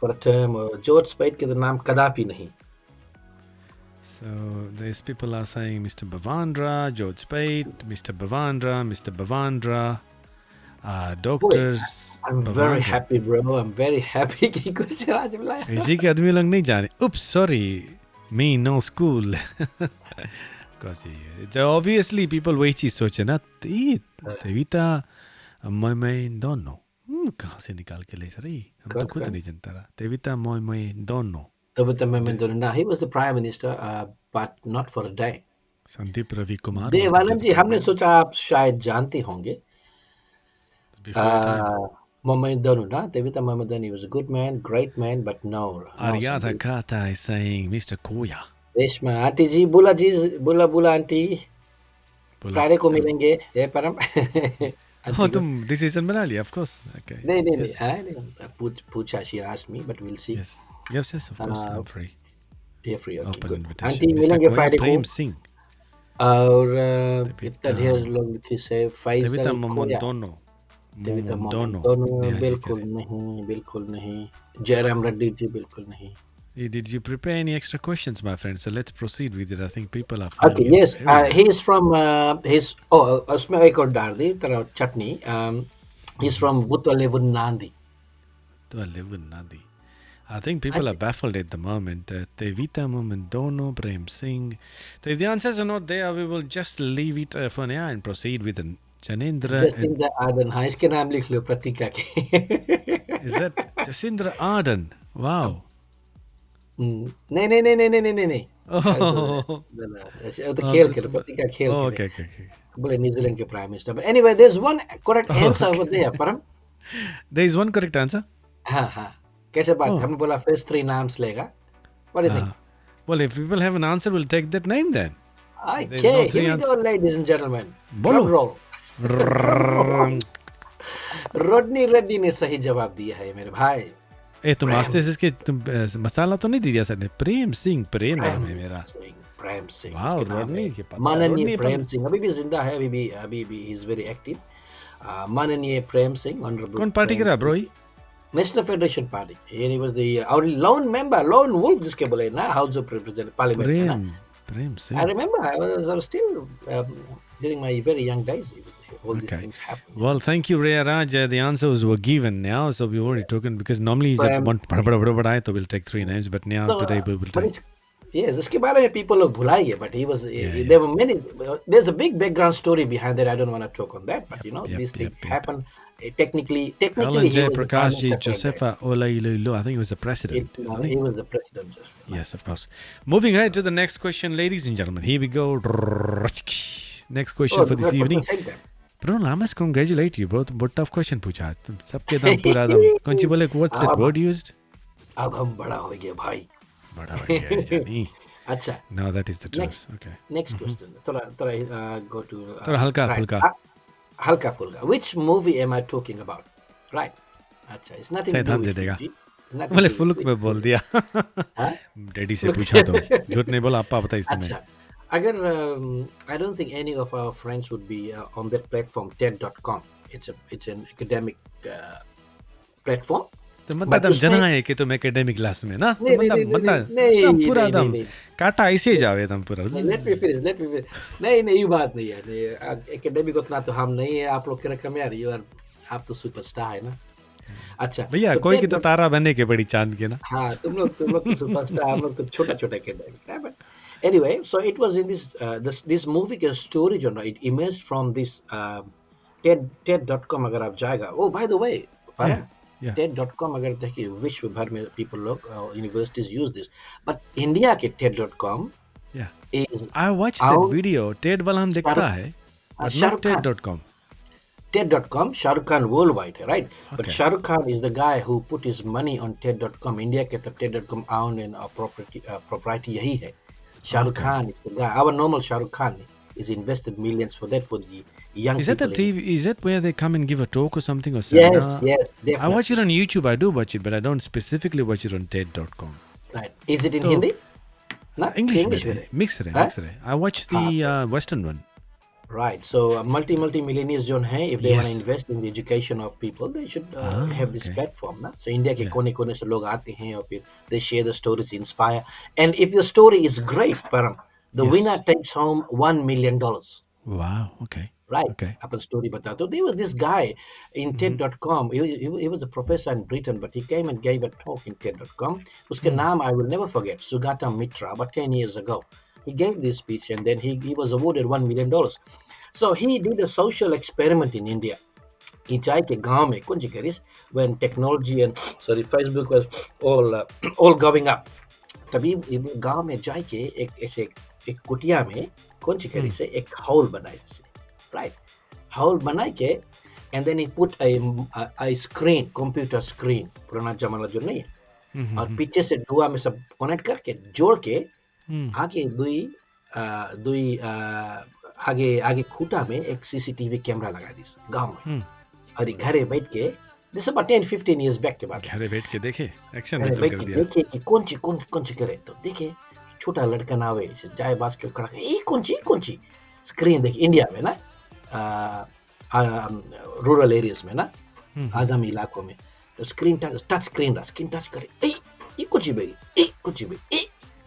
for a term. George Speight के तो नाम कदापि नहीं. So these people are saying Mr. Bavandra, George Speight, Mr. Bavandra, doctors. I'm very happy, bro. I'm very happy कि कुछ आज बुलाया. इसी के आदमी लोग नहीं जाने. Oops, sorry. Me, no school. Of course, obviously people वही चीज सोचे ना. तेविता मैं don't know. कहाँ से निकाल के ले रही? हम तो खुद नहीं जानता रहा. तेविता मैं don't know. तेविता मैं don't know. He was the prime minister, but not for a day. Sandeep Ravi Kumar. Devanand जी, हमने सोचा आप शायद जानते होंगे. Mohamedanu, Devita Mohamedanu, he was a good man, great man, but no. Aryadha Kata is saying Mr. Koya. Reshma, Auntie ji, Bula auntie. Friday को मिलेंगे, ये परम. Oh, तुम decision बना लिया, of course. Okay. नहीं, पूछा, she asked me, but we'll see. Yes, of course, I'm free. You're free, okay, Open good. invitation. Auntie मिलेंगे Friday को. प्रेम सिंह. और इतना ढेर लोग लिखे से देविता मोमोदोनो. बिल्कुल नहीं. जयराम रेड्डी जी बिल्कुल नहीं. Did you prepare any extra questions, my friend? So let's proceed with it. I think people are Okay, finding it yes. very hard. He is from उसमें एक और डाल दी तरह चटनी. He's from Butalevu Nandi. To I live in Nadi. I think I people are think, baffled at the moment. Tevita Momendono, Prem Singh. So if the answers are not there, we will just leave it for now and proceed with the Janendra. Jacinda Ardern. हाँ इसके नाम लिख लो प्रतीका के. Is that Jasindra Arden? Wow. नहीं नहीं नहीं नहीं नहीं नहीं नहीं. Oh, तो खेल खेल प्रतीका खेल oh, खेले. okay, okay, okay. बोले न्यूजीलैंड के prime minister. But anyway, there's one correct answer over there. परम. There is one correct answer. हाँ हाँ. कैसे बात? Oh. हमने बोला first 3 names लेगा. What do you think? Well, if people have an answer, we'll take that name then. there's Okay, no three here we go, answers. ladies and gentlemen. बोलो. Drum roll. रोडनी Reddy ने सही जवाब दिया है मेरे भाई. ए तुम आस्ते से इसके तुम मसाला तो नहीं दिया सर ने. प्रेम सिंह प्रेम नाम है मेरा. प्रेम सिंह. वाह रोडनी के पता. माननीय प्रेम सिंह अभी भी जिंदा है. अभी भी he is very active. माननीय प्रेम सिंह honorable. कौन पार्टी करा bro? National Federation Party. And he was the our lone member, lone wolf जिसके बोले ना, House of Representatives Parliament. Prem Singh. I remember I was still during my very young days. All these Okay. things happened. Well, thank you, Ray Raj. The answers were given now, so we already taken because normally he's Prem- one. So we'll take 3 names, but now So, today we will but take. it's, yes, उसके बारे में people लोग भुलाए हैं, but he was Yeah. there were many. There's a big background story behind that. I don't want to talk on that, but you know Yep, these things yep. happen. Technically, Alan he J. was the prime Prakash minister for a Josepha Olailu. I think he was the president. wasn't he was the president. Yes, of course. Moving ahead to the next question, ladies and gentlemen. Here we go. Next question for this evening. Bro, I must congratulate you, bro. What tough question पूछा. तुम सबके दम पूरा दम. कौन सी बोले? What's that word used? अब हम बड़ा हो गए भाई. बड़ा हो गया है, जानी. अच्छा. No, that is the truth. Okay. Next question. थोड़ा go to. थोड़ा हल्का right. फुल्का. हल्का फुल्का. Which movie am I talking about? Right. अच्छा. It's nothing to do सैतान with दे देगा. Fuji. Nothing बोले to do फुल्क with में बोल दिया. हाँ? डैडी से पूछा तो झूठ नहीं बोला. आपा बताइए तुम्हें. अच्छा. अगर I don't think any of our friends would be on that platform TED.com. It's an academic platform. तो मतलब दम जना है कि तुम एकेडमिक क्लास में ना. तो मतलब पूरा दम काटा ऐसे जावे दम पूरा. Let me finish. नहीं ये बात नहीं है. एकेडमिक उतना तो हम नहीं है. आप लोग की रकम यार आप तो सुपरस्टार है ना. अच्छा भैया कोई की तो तारा बनने के बड़ी चांद के ना. हाँ तुम लोग तो सुपरस्टार. हम लोग तो छोटा एकेडमिक है. But anyway, so it was in this movie का story genre. It emerged from this TED.com. अगर आप जाएगा. Oh, by the way, Yeah. TED.com अगर देखिए विश्व भर में people लोग universities use this, but India के TED.com Yeah. is I watched that video. TED वाला हम देखता है. But not Shahrukh Khan. TED.com. TED.com, Shahrukh Khan worldwide, right? But Okay. Shahrukh Khan is the guy who put his money on TED.com. India के तब TED.com own and propriety यही है. Shahrukh Khan is the guy. Our normal Shahrukh Khan is invested millions for that for the young Is that the people. TV? Is that where they come and give a talk or something or seminar? Yes, definitely. I watch it on YouTube. I do watch it, but I don't specifically watch it on TED.com. Right. Is it in So- Hindi? No? English English में में. mix रहे, Huh? mix रहे. I watch the Western one. Right. So multi-millionaires जो हैं, if they want to Yes. invest in the education of people, they should have this okay. platform. ना? So India के Yeah. कोने-कोने से लोग आते हैं और फिर they share the stories, inspire. And if the story is great, Param, the Yes. winner takes home $1 million. Wow. Okay. Right. Okay. Upon story बता दो. There was this guy in TED.com. He was a professor in Britain, but he came and gave a talk in TED.com. उसके नाम I will never forget. Sugata Mitra, about 10 years ago. He gave this speech and then he was awarded $1 million. So he did a social experiment in India. He जाए के गांव में कौन सी करिस when technology and Facebook was all going up. तभी गांव में जाए के एक कुटिया में कौन सी करिस एक hole बनाए जैसे. Right, hole बनाए के and then he put a screen, computer screen, पुराना जमाना जो नहीं है, और पीछे से धुआं में सब कनेक्ट करके जोड़ के आगे दुई आगे खूटा में एक सीसीटीवी कैमरा लगा दिस गांव में. और घरे बैठ के दिस about 10-15 years back के बात. घरे बैठ के देखे एक्शन घरे में तो बैठ कर के दिया. देखे कि कौन सी करे. तो देखे छोटा लड़का ना आवे जाए बास के खड़ा ये कौन सी स्क्रीन देखे इंडिया में ना रूरल एरियाज में ना आदिवासी इलाकों में. तो स्क्रीन टच स्क्रीन टच करे ये कौन सी बेगी कुछ भी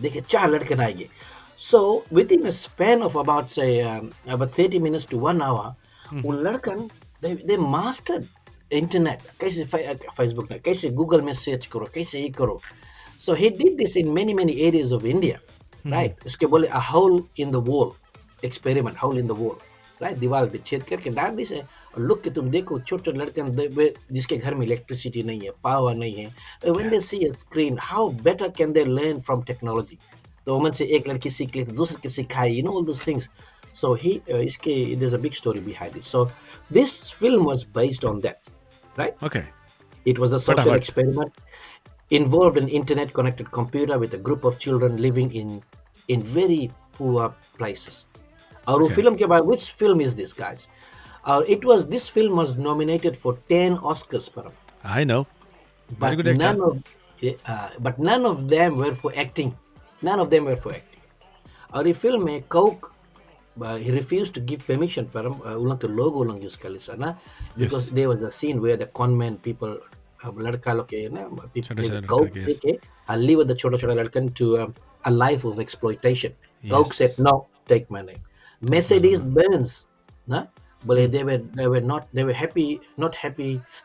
देखिए 4 लड़के आएंगे. So within a span of about say about 30 minutes to 1 hour, वो लड़कन they mastered internet. कैसे Facebook में कैसे Google में search करो कैसे ये करो. So he did this in many areas of India, right? उसके बोले a hole in the wall experiment, hole in the wall, right? दीवार पे छेद करके डाल दी से. और look के तुम देखो छोटे लड़के जिसके घर में इलेक्ट्रिसिटी नहीं है, पावर नहीं है, when they see a screen, how better can they learn from technology? तो उनसे एक लड़की सीख ले तो दूसरे की सिखाए, you know, all those things. So there's a big story behind it. So this film was based on that, right? Okay. It was a social फटाफट. experiment involved an internet connected computer with a group of children living in very poor places. और वो Okay. film के बाद, which film is this, guys? This film was nominated for 10 Oscars, Param. I know. Very But good actor. none of them were for acting. None of them were for acting. और ये film में Coke he refused to give permission पर उन लोग के लोगो लोग use कर लिया ना, because there was a scene where the conman people लड़का लोग के ना छोटे-छोटे कोक लड़के, yes. के live with the छोटा-छोटा लड़कन to a life of exploitation. Coke Yes. said no, take my name. Mercedes Benz ना बोले they were happy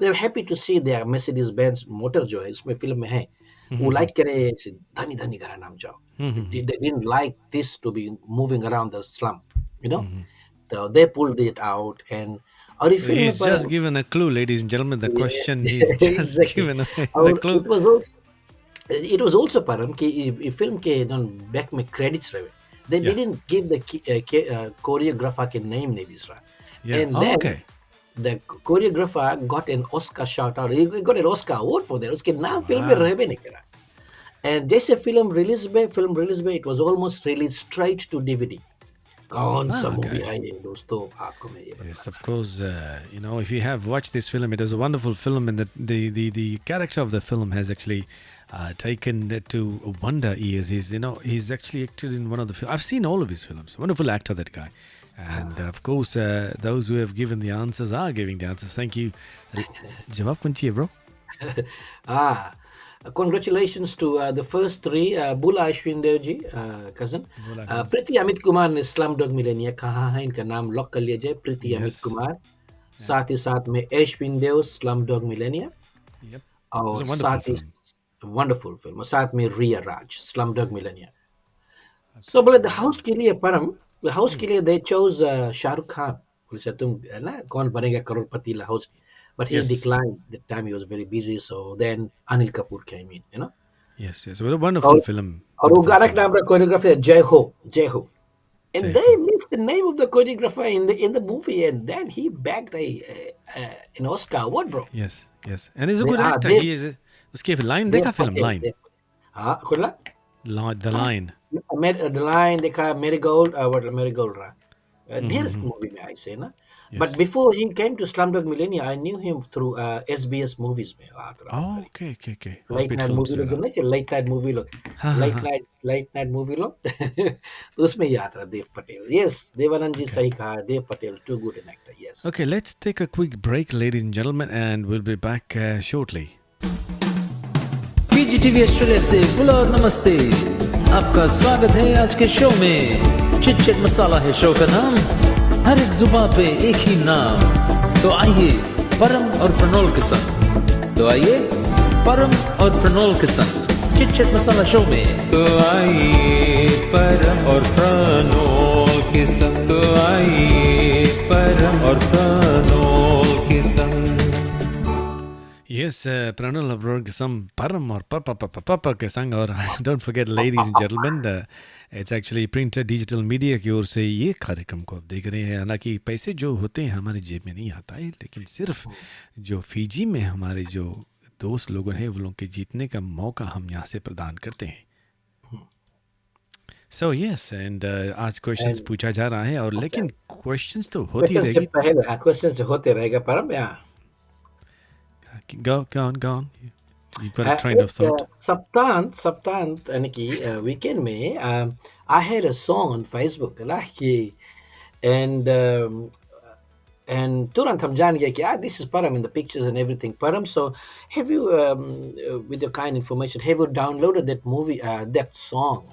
they were happy to see their Mercedes Benz motor जो है इसमें film में है वो लाइक करे ऐसे धनी धनी घरा नाम जाओ. They didn't like this to be moving around the slum, you know. So they pulled it out and और ये So फिल्म में he's just given a clue, ladies and gentlemen. The question he's just exactly. given away the और clue. it was also परम कि ये film के back में credits रहे. They Yeah. didn't give the choreographer के name नहीं दिस रहा. Yeah. And Oh, then okay. the choreographer got an Oscar shout out. He got an Oscar award for that. उसके नाम फिल्म में Wow. रहे भी नहीं करा. And जैसे film release में it was almost released straight to DVD. कौन सा Ah, मूवी okay. है ये दोस्तों आपको मैं ये Yes, of course. You know, if you have watched this film, it is a wonderful film, and the character of the film has actually taken it to a wonder. He's actually acted in one of the films. I've seen all of his films. Wonderful actor, that guy. And of course, those who have given the answers are giving the answers. Thank you. जवाब कौन चाहिए, bro? Congratulations to the first three. Bula Ashwin Dev ji, cousin. Priti Amit Kumar ने Slumdog Millionaire कहा है, इनका नाम lock कर लिया जाए. Priti Amit Yes. Kumar. साथ ही साथ में Ashwin Dev Slumdog Millionaire. Yep. It और was a wonderful साथ ही film. wonderful film. और साथ में Riya Raj Slumdog Millionaire. So बोले the house के लिए परम, the house के लिए they chose Shahrukh Khan. बोले सर तुम है ना कौन बनेगा करोड़पति la house. But he Yes. declined. That time he was very busy. So then Anil Kapoor came in, you know. Yes, yes. What a wonderful और film. और वो Wonderful गाना film. का नाम choreographer है जय हो. And Jai they missed the name of the choreographer in the movie, and then he bagged an Oscar award, bro. Yes, yes. And he's a They good are- actor. they- He is. उसके line Dev देखा film Patel, line. हाँ खुला The line. the line देखा Marigold what Marigold रहा. Nearest movie में I say ना. But Yes. before he came to Slumdog Millionaire, I knew him through SBS movies में आता रहा. Oh, okay. Late Offbeat night films movie लोग वगैरह. जो नहीं late night movie लोग हाँ, late हाँ. night movie लोग तो उसमें ही आता रहा देव पटेल. Yes, देवानंद जी सही कहा, Dev Patel too good an actor. Yes. Okay, let's take a quick break, ladies and gentlemen, and we'll be back shortly. PGTV Australia से बुला और नमस्ते, आपका स्वागत है आज के शो में. चिट चिट मसाला है शो का नाम, हर एक जुबान पे एक ही नाम. तो आइए परम और प्रनोल के संग, चिट चिट मसाला शो में. तो आइए परम और प्रणोल के संग, तो आइए परम और प्रणोल के संग. Yes, Pranal Abroad some Param or Papa के संग. और don't forget, ladies and gentlemen, it's actually printed digital media की ओर से ये कार्यक्रम को आप देख रहे हैं. हालांकि पैसे जो होते हैं हमारे जेब में नहीं आता है, लेकिन सिर्फ जो फीजी में हमारे जो दोस्त लोग हैं वो लोग के जीतने का मौका हम यहाँ से प्रदान करते हैं. So yes, and आज क्वेश्चंस पूछा जा रहा है और लेकिन क्वेश्चंस तो होती Question से रहेगी. पहले question से होते रहेगा परम या Go on. You've got a train of thought. सप्तांत यानी कि weekend में I had a song on Facebook like and And तुरंत हम जान गए कि this is Param in the pictures and everything. Param, so have you, with your kind information, have you downloaded that movie, that song,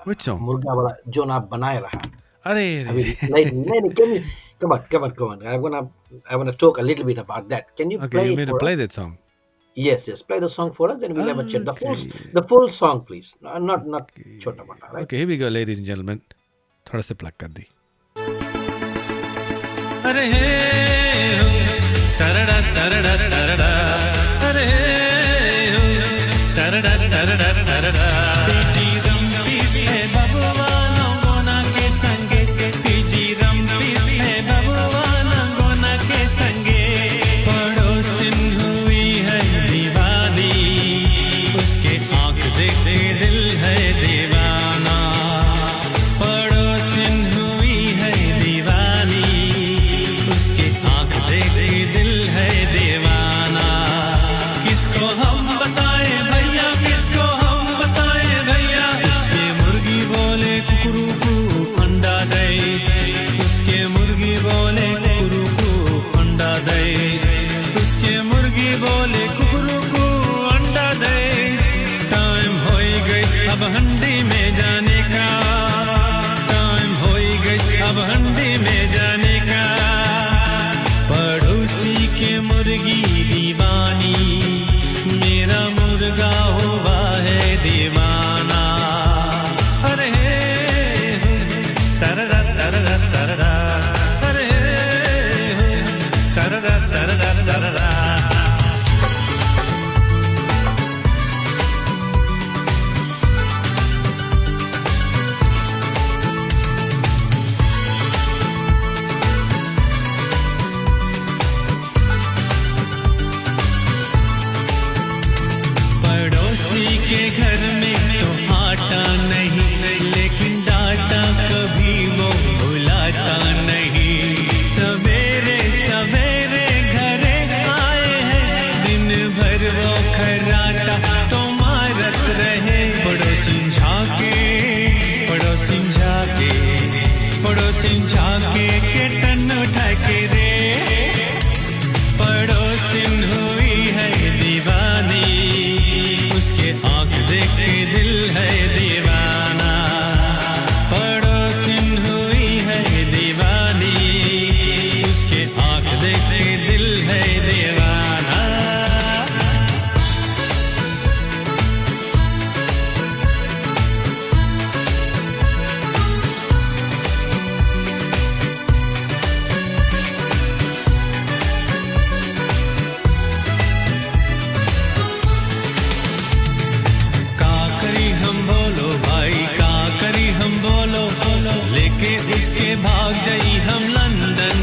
Which song? Murga wala जो ना बनाए रहा? अरे I mean, like, can you come on? I wanna talk a little bit about that. Can you okay, play you it made to for play us? that song. Yes, play the song for us, then we'll have a chat. Okay. The full song, please. Not chota bata, right? Okay, here we go, ladies and gentlemen. थोड़ा सा plug कर दी. अरे हे हो तरड़ा तरड़ा तरड़ा अरे हे हो तरड़ा तरड़ा तरड़ा PG रम्पी है बबुआना gonna के संगे पीजी रम्पी है बबुआना गोना के संगे पड़ोसिन हुई है दीवानी उसके आँख देखते दिल है दीवाना पड़ोसिन हुई है दीवानी उसके आँख देखते दिल है दीवाना किसको हम बताएं भैया किसको हम बताएं भैया उसके मुर्गी बोले कुकरू अंडा देस उसके मुर्गी बोले कुकरू अंडा देस उसके मुर्गी बोले कुकरू अंडा देस टाइम हो गई अब हंडी में जाने का टाइम हो गई अब हंडी में जाने का पड़ोसी के मुर्गी दीवानी मेरा मुर्गा हुआ है दीवाना अरे हे हो तररा तररा तररा अरे हे हो तररा तररा तररा पड़ोसी के घर में तो आटा नहीं लेकिन डाटा कभी वो भुलाता नहीं सवेरे सवेरे घरे आए हैं दिन भर वो खर्राटा तो मारत रहे पड़ोसिन झाके पड़ोसिन झाके पड़ोसिन झाके के टन उठा के रे पड़ोसिन हुई है दीवानी उसके आँख देख के दिल है दीवाना पड़ोसिन हुई है दीवानी उसके आँख देख के दिल है दीवाना का करी हम बोलो भाई का करी हम बोलो लेके उसके भाग जाई हम लंदन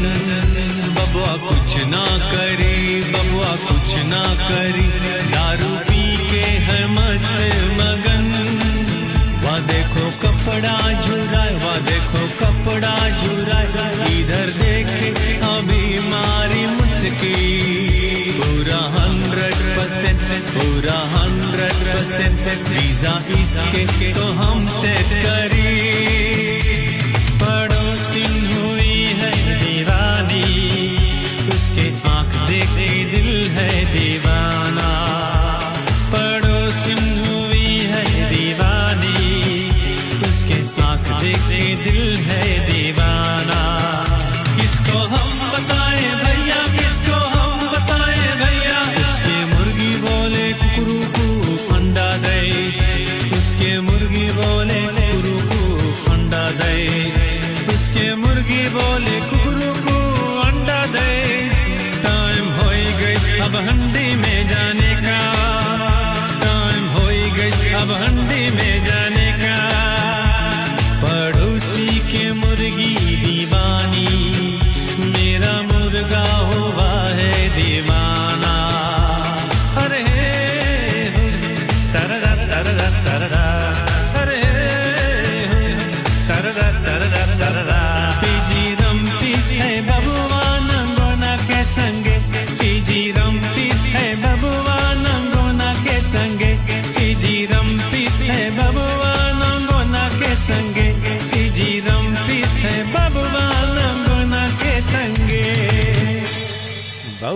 बबुआ कुछ ना करी बबुआ कुछ ना करी दारू पी के है मस्त मगन वहाँ देखो कपड़ा झुराए वहाँ देखो कपड़ा झुराए इधर देखे अभी मारी मुस्की पूरा 100% वीजा इसके तो हम सेट करी पड़ोसिन हुई है दीवानी उसके आँख देखते दिल है दीवाना पड़ोसिन हुई है दीवानी उसके आँख देखते दिल है दीवाना किसको हम बताएं भैया किसको हम बताएं भैया उसके मुर्गी बोले कुकरू अंडा देस उसके मुर्गी बोले कुकरू अंडा देस उसके मुर्गी बोले कुकरू अंडा देस टाइम हो गई अब हंडी में जाने का टाइम हो गई अब हंडी में जाने का पड़ोसी के मुर्गी दीवानी मेरा मुर्गा हुआ है दीवाना अरे हे हो तररा तररा तररा अरे हे हो तररा तररा तररा पीजी रम्पी है बबुआ नंगोना के संगे पीजी रम्पी है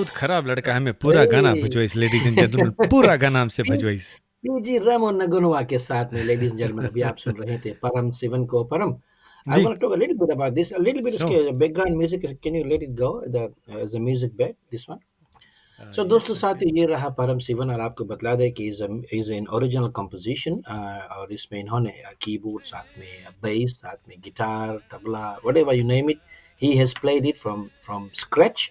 बहुत खराब लड़का है, हमें पूरा गाना भजवाइस लेडीज एंड जेंटलमैन, पूरा गाना हमसे भजवाइस। पीजी रमन नगुनवा के साथ में लेडीज एंड जेंटलमैन अभी आप सुन रहे थे परम शिवन को। Param, I ji want to talk a little bit about this, a little bit sure. of background music. Can you let it go, the as a music bed, this one? So दोस्तों yes okay. साथियों, ये रहा परम शिवन, और आपको बतला दें कि इज एन ओरिजिनल कंपोजिशन, और इसमें इन्होंने कीबोर्ड, साथ में बेस, साथ में guitar, tabla, whatever you name it, he has played it from scratch.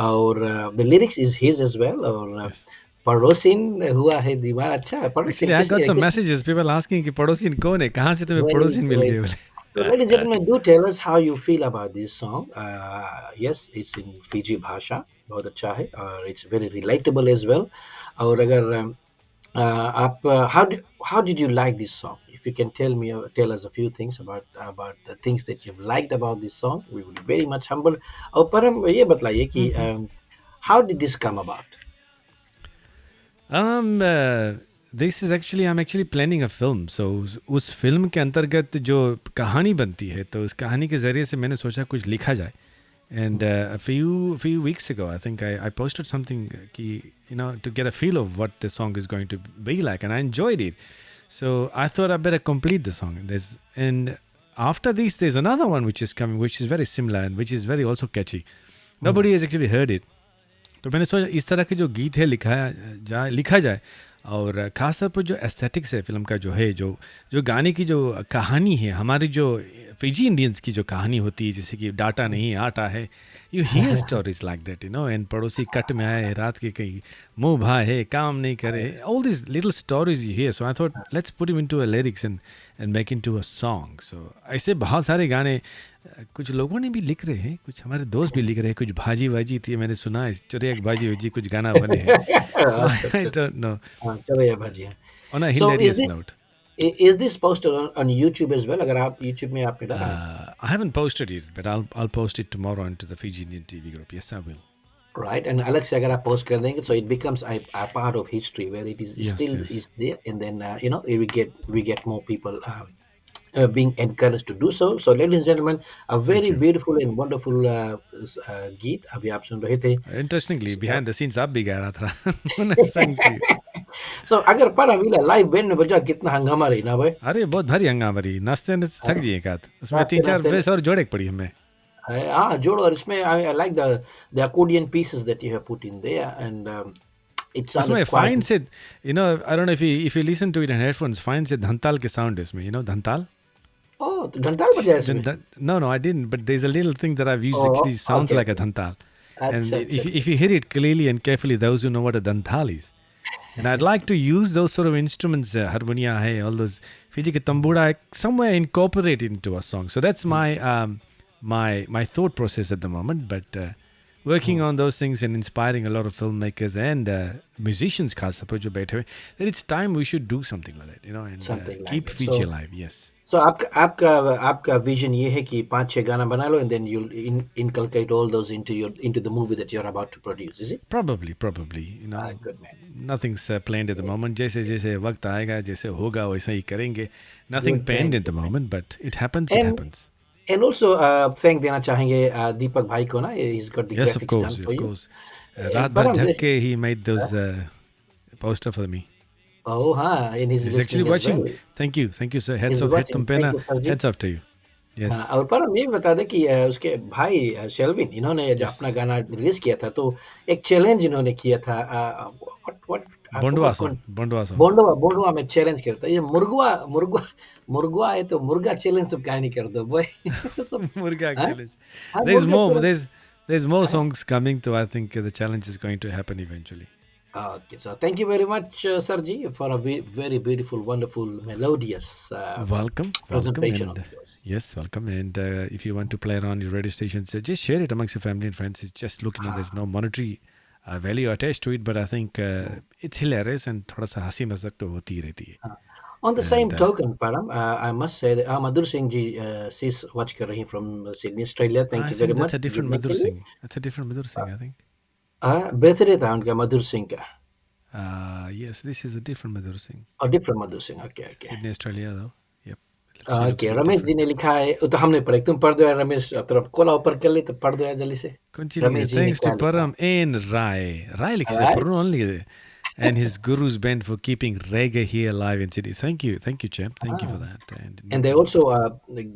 और the lyrics is his as well. और यस पड़ोसिन हुआ है दीवार। अच्छा, एक्चुअली पड़ोसिन आई गॉट किसी सम किसी मैसेजेस पीपल आस्किंग कि पड़ोसिन कौन है, कहाँ से तुम्हें वही पड़ोसिन मिल वही गए बोले। So, ladies and gentlemen, do tell us how you feel about this song. Yes, it's in Fiji भाषा, बहुत अच्छा है, और it's very relatable as well. और अगर आप how did you like this song? If you can tell us a few things about the things that you've liked about this song, we would be very much humble. और परम ये बतलाइए कि how did this come about? This is actually I am actually planning a film, so उस film के अंतर्गत जो कहानी बनती है, तो उस कहानी के ज़रिए से मैंने सोचा कुछ लिखा जाए। And few weeks ago I think I posted something कि to get a feel of what the song is going to be like, and I enjoyed it, so I thought I better complete the song. And after this there's another one which is coming, which is very similar and which is very also catchy. Nobody has actually heard it. तो मैंने सोचा इस तरह के जो गीत है लिखा जाए, और ख़ास तौर पर जो एस्थेटिक्स है फिल्म का, जो है जो गाने की जो कहानी है, हमारी जो फिजी इंडियंस की जो कहानी होती है, जैसे कि डाटा नहीं आटा है, you here stories like that, and पड़ोसी कट में आए रात के कहीं, मुँह भा है काम नहीं करे, all this little stories you hear. So I thought let's put him into a lyrics and make into a song. So ऐसे बहुत सारे गाने कुछ लोगों ने भी लिख रहे हैं, कुछ हमारे दोस्त भी लिख रहे हैं, कुछ भाजी वाजी थी, मैंने सुना है चुरिया भाजी वाजी कुछ गाना बने हैं। सो अच्छा, आई अच्छा, डोंट नो, हाँ, चलो ये भजिया। on a So hilarious note. is this posted on YouTube as well? अगर आप YouTube में आपने डाला है, I haven't posted it, but I'll post it tomorrow into the Fiji Indian TV group. Yes, I will. right? And अलग से अगर आप post कर देंगे, so it becomes a part of history where it is Yes, still yes. is there, and then we get more people being encouraged to do so. So ladies and gentlemen, a very you. beautiful and wonderful गीत अभी आप सुन रहे थे। Interestingly, behind the scenes आप भी गा रहा था when I sang to you. So अगर पर अभी लाइव बैंड में बजा कितना हंगामा रही ना भाई। अरे बहुत भारी हंगामा रही, नाचते नाचते थक जिए का, उसमें नाचते 3-4 नाचते बेस और जोड़े पड़ी हमें। हाँ जोड़ो, और इसमें I like the accordion pieces that you have put in there, and it उसमें sounded quite फाइन से, I don't know if you listen to it in headphones, fine से धनताल के साउंड है इसमें, धनताल। oh तो घंटाल बजा इसमें। No, I didn't, but there's a little thing that I've used Oh, actually sounds okay, like a okay. dhantal. And अच्छा अच्छा if you hear it clearly and carefully, those who know what a dhantal is. And I'd like to use those sort of instruments, harmonia, hai, all those Fiji ke tambura, somewhere incorporate it into a song. So that's my thought process at the moment. But working on those things and inspiring a lot of filmmakers and musicians, खास तौर पर जो बैठे हुए, that it's time we should do something like that, and something like keep that. Fiji So alive. Yes. so आपका vision ये है कि 5-6 गाना बना लो, and then you'll inculcate all those into the movie that you're about to produce, is it? Probably. Good man. Nothing's planned at the moment. जैसे जैसे वक्त आएगा, जैसे होगा वैसा ही करेंगे. Nothing Good planned man, at the good man. moment, but it happens. It And happens. and also thank देना चाहेंगे दीपक भाई को ना, he's got the Yes, of graphics done course, for of you. course. रात भर परम जग जैसे के he made those poster for me. oh हाँ, and he's He's actually listening as watching. well. Thank you, sir. Heads He's off, head watching. तुम पे Thank ना, you sir ji. heads off to you. Yes. हाँ, और परम ये भी बता दे कि उसके भाई शेल्विन, इन्होंने जो अपना Yes. गाना रिलीज किया था, तो एक चैलेंज इन्होंने किया था, what I Bondwa forgot song. Bondwa song. बोंडवा में चैलेंज किया था, ये मुर्गवा मुर्गवा मुर्गवा है तो मुर्गा चैलेंज सब कहानी कर दो भाई। सब Murga हाँ challenge. हाँ There's मुर्गा more. Challenge. There's more songs coming to. I think the challenge is going to happen eventually. Okay, so thank you very much, Sir Ji, for a very beautiful, wonderful, melodious Welcome, presentation and of yours. yes, welcome. And if you want to play around your radio stations, just share it amongst your family and friends. It's just there's no monetary value attached to it, but I think it's hilarious and थोड़ा सा हंसी मजाक तो होती ही रहती है. On the same And token, Param, I must say that Madhur Singh ji, she's watch कर रही from Sydney, Australia. Thank I you very think that's much. a different जुड़ने Madhur के लिए। Singh. That's a different Madhur Singh, I think. birthday था उनका मधुर सिंह का, Yes, this is a different Madhur Singh. और different Madhur Singh. Okay, okay. Sydney, Australia, though. Yep. She looks okay, a little Ramesh ji different. ने लिखा है, वो तो हमने पढ़ा, तुम पढ़ दो यार रमेश, तरफ कोला ऊपर कर ले तो पढ़ दो यार जल्दी से। कौन सी लिखी है? रमेश जी ने Thanks to क्या लिखा? Param and Rai. Rai लिखी है, Alright? Param लिखी है. And his guru's band for keeping reggae here alive in city. Thank you, champ. Thank you for that. And it And means they a lot. also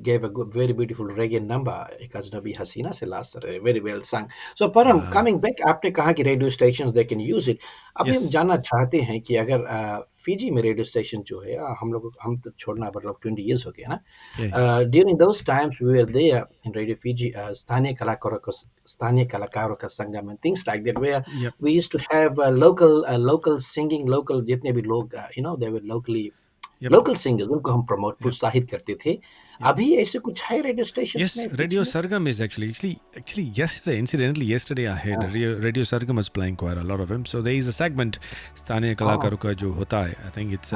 gave a good, very beautiful reggae number, एक अजनबी हसीना से last very well sung. So Param, Wow. coming back, आपने कहा कि radio stations they can use it. अभी हम Yes. जानना चाहते हैं कि अगर फिजी में रेडियो स्टेशन जो है, हम तो छोड़ना मतलब 20 years हो गया ना. Yeah. During those times we were there in Radio Fiji, स्थानीय कलाकारों का संगम and things like that, where Yep. we used to have local singing, local जितने भी लोग they were locally Yep. Local singers उनको हम प्रमोट Yep. प्रोत्साहित करते थे. Yep. अभी ऐसे कुछ है रेडियो स्टेशन Yes, में Radio बीच में? Sargam is actually yesterday. Incidentally, yesterday I heard Radio Sargam was playing quite a lot of him. So there is a segment स्थानीय कलाकारों का जो होता है. I think it's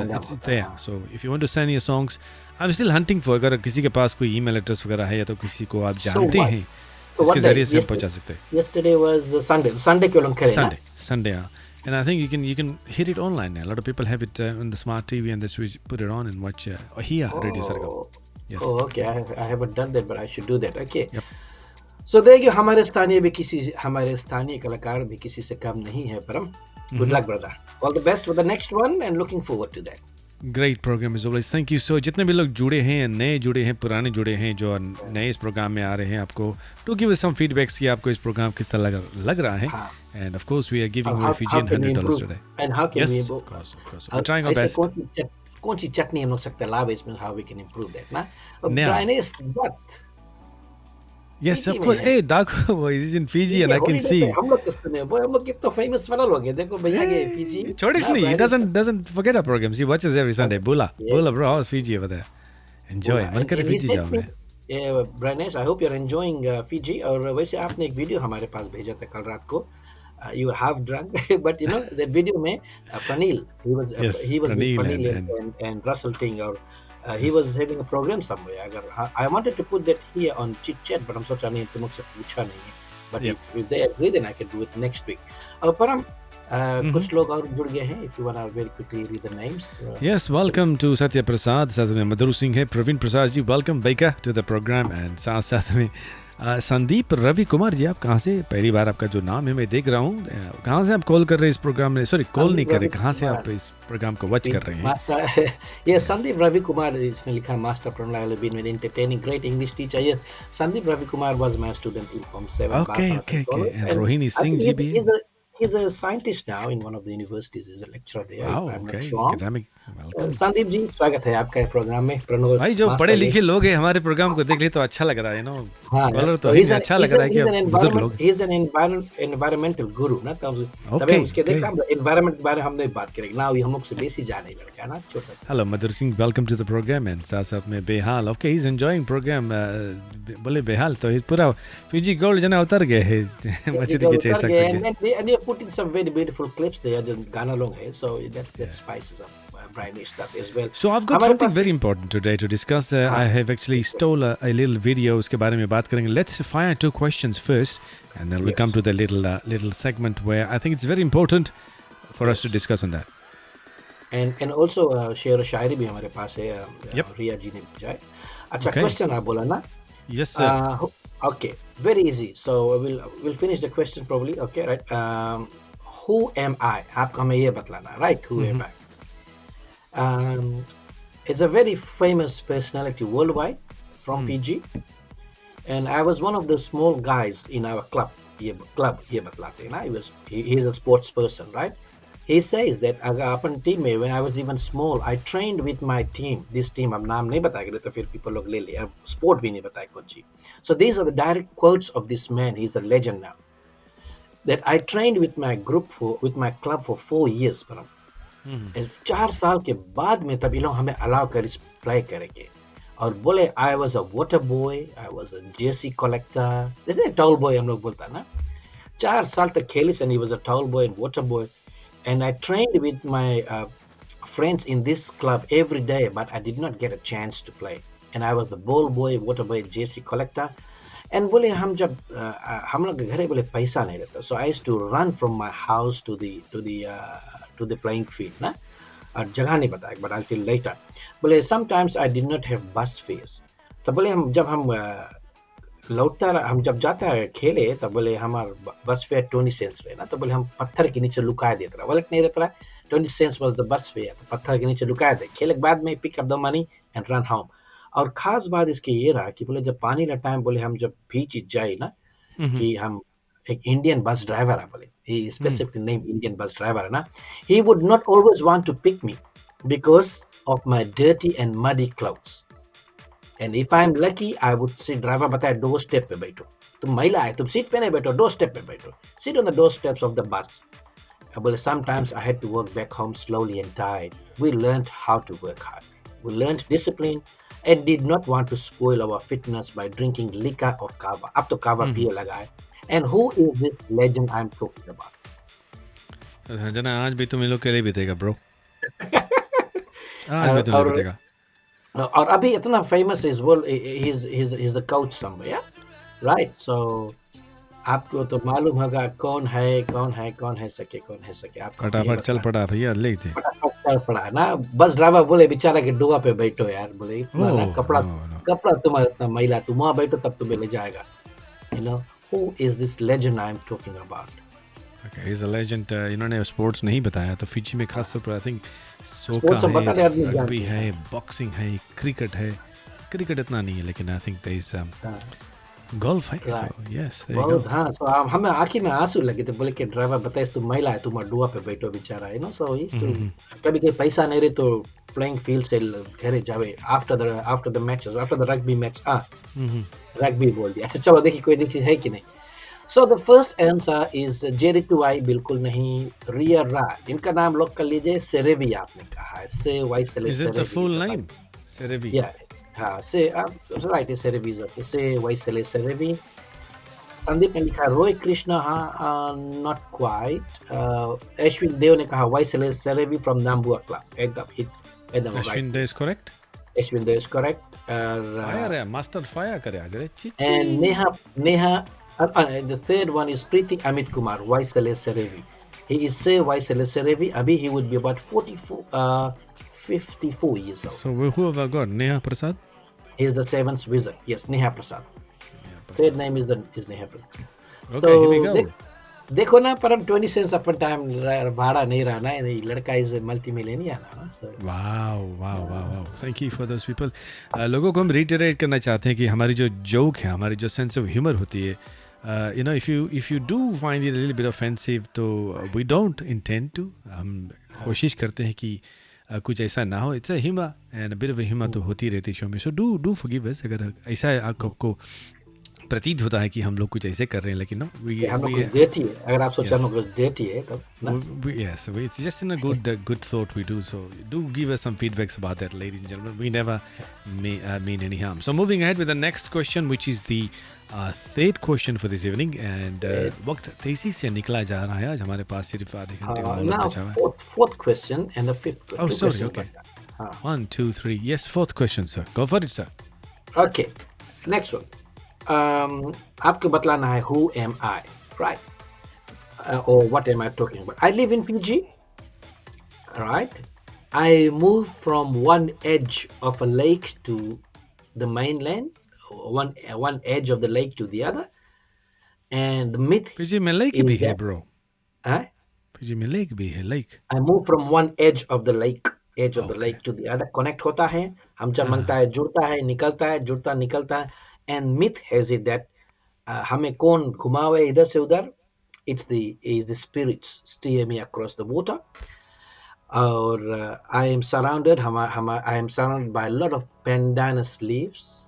there. So if you want to send your songs, I'm still hunting for. अगर किसी के पास कोई email address वगैरह है या तो किसी को आप जानते what? हैं, So इसके what day? जरिए से हम पहुंचा सकते हैं. Yesterday was Sunday क्यों लोग करें ना? Sunday. And I think you can hear it online now. A lot of people have it on the smart TV and they switch, put it on and watch or hear Radio Sargam. Yes. Oh, okay. I haven't done that, but I should do that. Okay. Yep. So देखिए हमारे स्थानीय कलाकार भी किसी से कम नहीं है परम. Good luck, brother. All the best for the next one and looking forward to that. Great program as always. Thank you so. जितने भी लोग जुड़े हैं, नए जुड़े हैं, पुराने जुड़े हैं, जो नए इस प्रोग्राम में आ रहे हैं, आपको to give us some feedbacks कि आपको इस प्रोग्राम किस तरह लग रहा है. And of course we are giving you Fijian $100 today. And how can Yes, we of improve? course. We're trying our best. कौन सी चटनी हम लोग सकते हैं लाभ इसमें, how we can improve that ना? Now. Brian is what? Yes, of Fiji course. में Hey, Dago is in Fiji and I can see. हम लोग किस तरह वो हम लोग कितना famous वाला लोग हैं, देखो भैया के Fiji. छोड़ इसलिए, he doesn't forget our programs. He watches every Sunday. Bula, bro, how's Fiji over there? Enjoy. मन करे Fiji जाओ मैं. Yeah, Brian, I hope you're enjoying Fiji. और वैसे आपने एक वीडियो हमारे पास भेजा था कल रात को. You were half drunk, but you know that video में Pranil, he was Pranil with Pranil and Russell Ting, or he was having a program somewhere. अगर I wanted to put that here on Chit Chat, but हम सोचा नहीं, तुम मुझसे पूछा नहीं है. But if they agree, then I can do it next week. और परम कुछ लोग और जुड़ गए हैं. If you wanna very quickly read the names. Yes, welcome to Satya Prasad. साथ में मधुर सिंह है, Praveen Prasad ji, welcome Baika to the program, and साथ में संदीप रवि कुमार जी, आप कहाँ से? पहली बार आपका जो नाम है मैं देख रहा हूँ. कहाँ से आप कॉल कर रहे हैं इस प्रोग्राम में? सॉरी, कॉल नहीं कर रहे, कहाँ से आप इस प्रोग्राम को वॉच कर रहे हैं? Yes, Sandeep Ravi Kumar, इसने लिखा Master Pranal have been with entertaining, great English teacher. Yes, Sandeep Ravi Kumar was my student in Form 7. Okay. And Rohini Singh ji भी. He's a scientist now in one of the universities. He's a lecturer there. Wow, okay. Academic. Welcome. Sandeep ji, स्वागत है आपका programme में. प्रणव भाई जो पढ़े लिखे लोग हैं हमारे प्रोग्राम को देख ले तो अच्छा लग रहा है, नो. कॉलर तो ही अच्छा लग रहा है कि बुजुर्ग लोग. He's an environmental guru ना, तभी उसके देख हम environment के बारे में हमने बात करेंगे ना. हम लोग से बेसी जाने लड़का ना, छोटा सा. Hello Madhur Singh, welcome to the program. And साथ में बेहाल. Okay, he's enjoying program. बोले बेहाल तो पूरा फिजी गोल्ड जना उतर गए हैं मछली के चेस सकते. And they put in some very beautiful clips there, जो गाना लोग है, so that spices up Brian stuff as well. So I've got something very important today to discuss. I have actually stole a little video. उसके बारे में बात करेंगे. Let's fire 2 questions first, and then we'll come to the little segment where I think it's very important for us to discuss on that. And also शेर शायरी भी हमारे पास है. रिया जी ने भेजा है. अच्छा, question आप बोला ना? Yes sir. Okay, very easy. So we'll finish the question probably. Okay, right. Who am I? आपको हमें ये बतलाना, right? Who am I? It's a very famous personality worldwide from Fiji, and I was one of the small guys in our club. ये बतलाते हैं ना. He's a sports person, right? He says that upon team में, when I was even small, I trained with my team. This team, अब नाम नहीं बताएंगे तो फिर people लोग ले ले. अब sport भी नहीं बताए कुछ. So these are the direct quotes of this man. He's a legend now. That I trained with my club for 4 years. 4 साल के बाद में तब ये लोग हमें allow कर play करेंगे. और बोले I was a water boy, I was a jersey collector. जैसे towel boy हम लोग बोलता ना. 4 साल तक खेली, and he was a towel boy and water boy. And I trained with my friends in this club every day, but I did not get a chance to play. And I was the ball boy, water boy, jersey collector. And बोले हम जब हम लोग के घरे बोले पैसा नहीं रहता, so I used to run from my house to the playing field ना. और जगह नहीं बताया, बट आई टेल लेटर। बोले sometimes I did not have बस फेयर्स। तो बोले हम जब हम हम जब जाता है खेले, तब बोले हमारा बस फेयर 20 सेंस रहे ना, तो बोले हम पत्थर के नीचे लुकाए देते रहा, वॉलेट नहीं रहता रहा, 20 sense was the bus fair, तो पत्थर के नीचे लुकाए दे, खेले के बाद में pick up the money and run home. और खास बात इसकी ये रहा कि बोले जब पानी का टाइम, बोले हम जब बीच जाए ना, कि हम एक इंडियन बस ड्राइवर है, बोले he specifically named Indian bus driver ना, he would not always want to pick me because of my dirty and muddy clothes, and if I'm lucky I would say driver बताए door step पे बैठो, तुम महिला है, तुम seat पे नहीं बैठो, डोर स्टेप पे बैठो, sit on the doorsteps of the bus. Well, sometimes I had to work back home slowly and tired. We learned how to work hard. We learned discipline and did not want to spoil our fitness by drinking liquor or kava. अब तो kava पिए लगा है. And who is this legend I'm talking about? जना आज भी तुम इन लोग के लिए बीतेगा ब्रो, आज भी तुम्हें बीतेगा। और अभी इतना famous is world, he's the coach somewhere, right? So आपको तो मालूम होगा कौन है सके आपको फटाफट चल पड़ा भैया, ले थे फटाफट चल पड़ा ना। बस ड्राइवर बोले बेचारा के डोवा पे बैठो यार, बोले इतना ना कपड़ा तुम्हारा इतना मैला, तुम वहां बैठो तब तुम्हें ले जाएगा। You know who is this legend I'm talking about? Okay, he's a legend. इन्होंने स्पोर्ट्स नहीं बताया, तो फिजी में खास तौर पर आई थिंक सोका है, रग्बी है, बॉक्सिंग है, क्रिकेट है। क्रिकेट इतना नहीं है, लेकिन I think there is golf है। सो यस, बहुत। हाँ, सो हमें आंखी में आंसू लगे थे, बोले कि ड्राइवर बताइए तुम महिला है, तुम डुआ पे बैठो बेचारा, यू नो। सो कभी कभी पैसा नहीं रहे तो प्लेइंग फील्ड से घरे जावे after the matches, after the rugby match. Rugby बोल दिया, अच्छा चलो देखिए कोई देखिए है कि नहीं। So the first answer is जेरी टू आई, बिल्कुल नहीं। रिया रा, इनका नाम लोग कर लीजिए सेरेवी, आपने कहा है से वाई सेले। Is it the full name सेरेवी? या हाँ, से राइट है, सेरेवी इज ओके, से वाई सेले सेरेवी। संदीप ने लिखा रोय कृष्णा, हाँ नॉट क्वाइट। अश्विन देव ने कहा वाई सेले सेरेवी फ्रॉम नाम्बुआ क्लब, एकदम Ashwin Dev is correct, Ashwin there is correct. Fire है, मास्टर फायर करे आज रे चिट। And Neha, the third one is Preeti Amit Kumar, Vaisale Serevi. He is say Vaisale Serevi. Abhi he would be about 54 years old. So who have I got? Neha Prasad? He is the seventh wizard. Yes, Neha Prasad. Third name is Neha Prasad. Okay, so, here we go. देखो ना, पर हम 20 cents अपन time भाड़ा नहीं रहना है, नहीं लड़का इज मल्टी मिलियनियर ना। So wow, thank you for those people. लोगों को हम रिटरेट करना चाहते हैं कि हमारी जो जोक है, हमारी जो सेंस ऑफ ह्यूमर होती है, you know, if you do find it a little bit offensive, तो वी डोंट इंटेंड टू, हम कोशिश करते हैं कि कुछ ऐसा ना हो। It's a humour and a bit of a humour तो होती रहती है शो में। सो डू फॉरगिव अस अगर ऐसा आपको प्रतीत होता है कि हम लोग कुछ ऐसे कर रहे हैं, लेकिन नो, अगर आप सोचा हम कुछ डेटी है तब yes, it's just in a good thought we do. So do give us some feedbacks about that, ladies and gentlemen. We never mean any harm. So moving ahead with the next question, which is the third question for this evening, and वक्त तेजी से निकला जा रहा है, आज हमारे पास सिर्फ आधे घंटे का वक्त बचा हुआ है। Fourth question and the fifth. Oh, sorry. Okay. 1, 2, 3. Yes, fourth question, sir. Go for it, sir. Okay. Next one. आपको बतलाना है who am I, right? Or what am I talking about? I live in Fiji, right? I moved from one edge of a lake to the mainland, one edge of the lake to the other, and the myth Fiji में lake भी है, bro. Huh? Fiji में lake भी है, lake. I moved from one edge of the lake the lake to the other. Connect होता है, हम जब मांगता है जुड़ता है, निकलता है, जुड़ता निकलता है। And myth has it that हमें कौन घुमावे इधर से उधर? It's the spirits steer me across the water. और I am surrounded by a lot of pandanus leaves,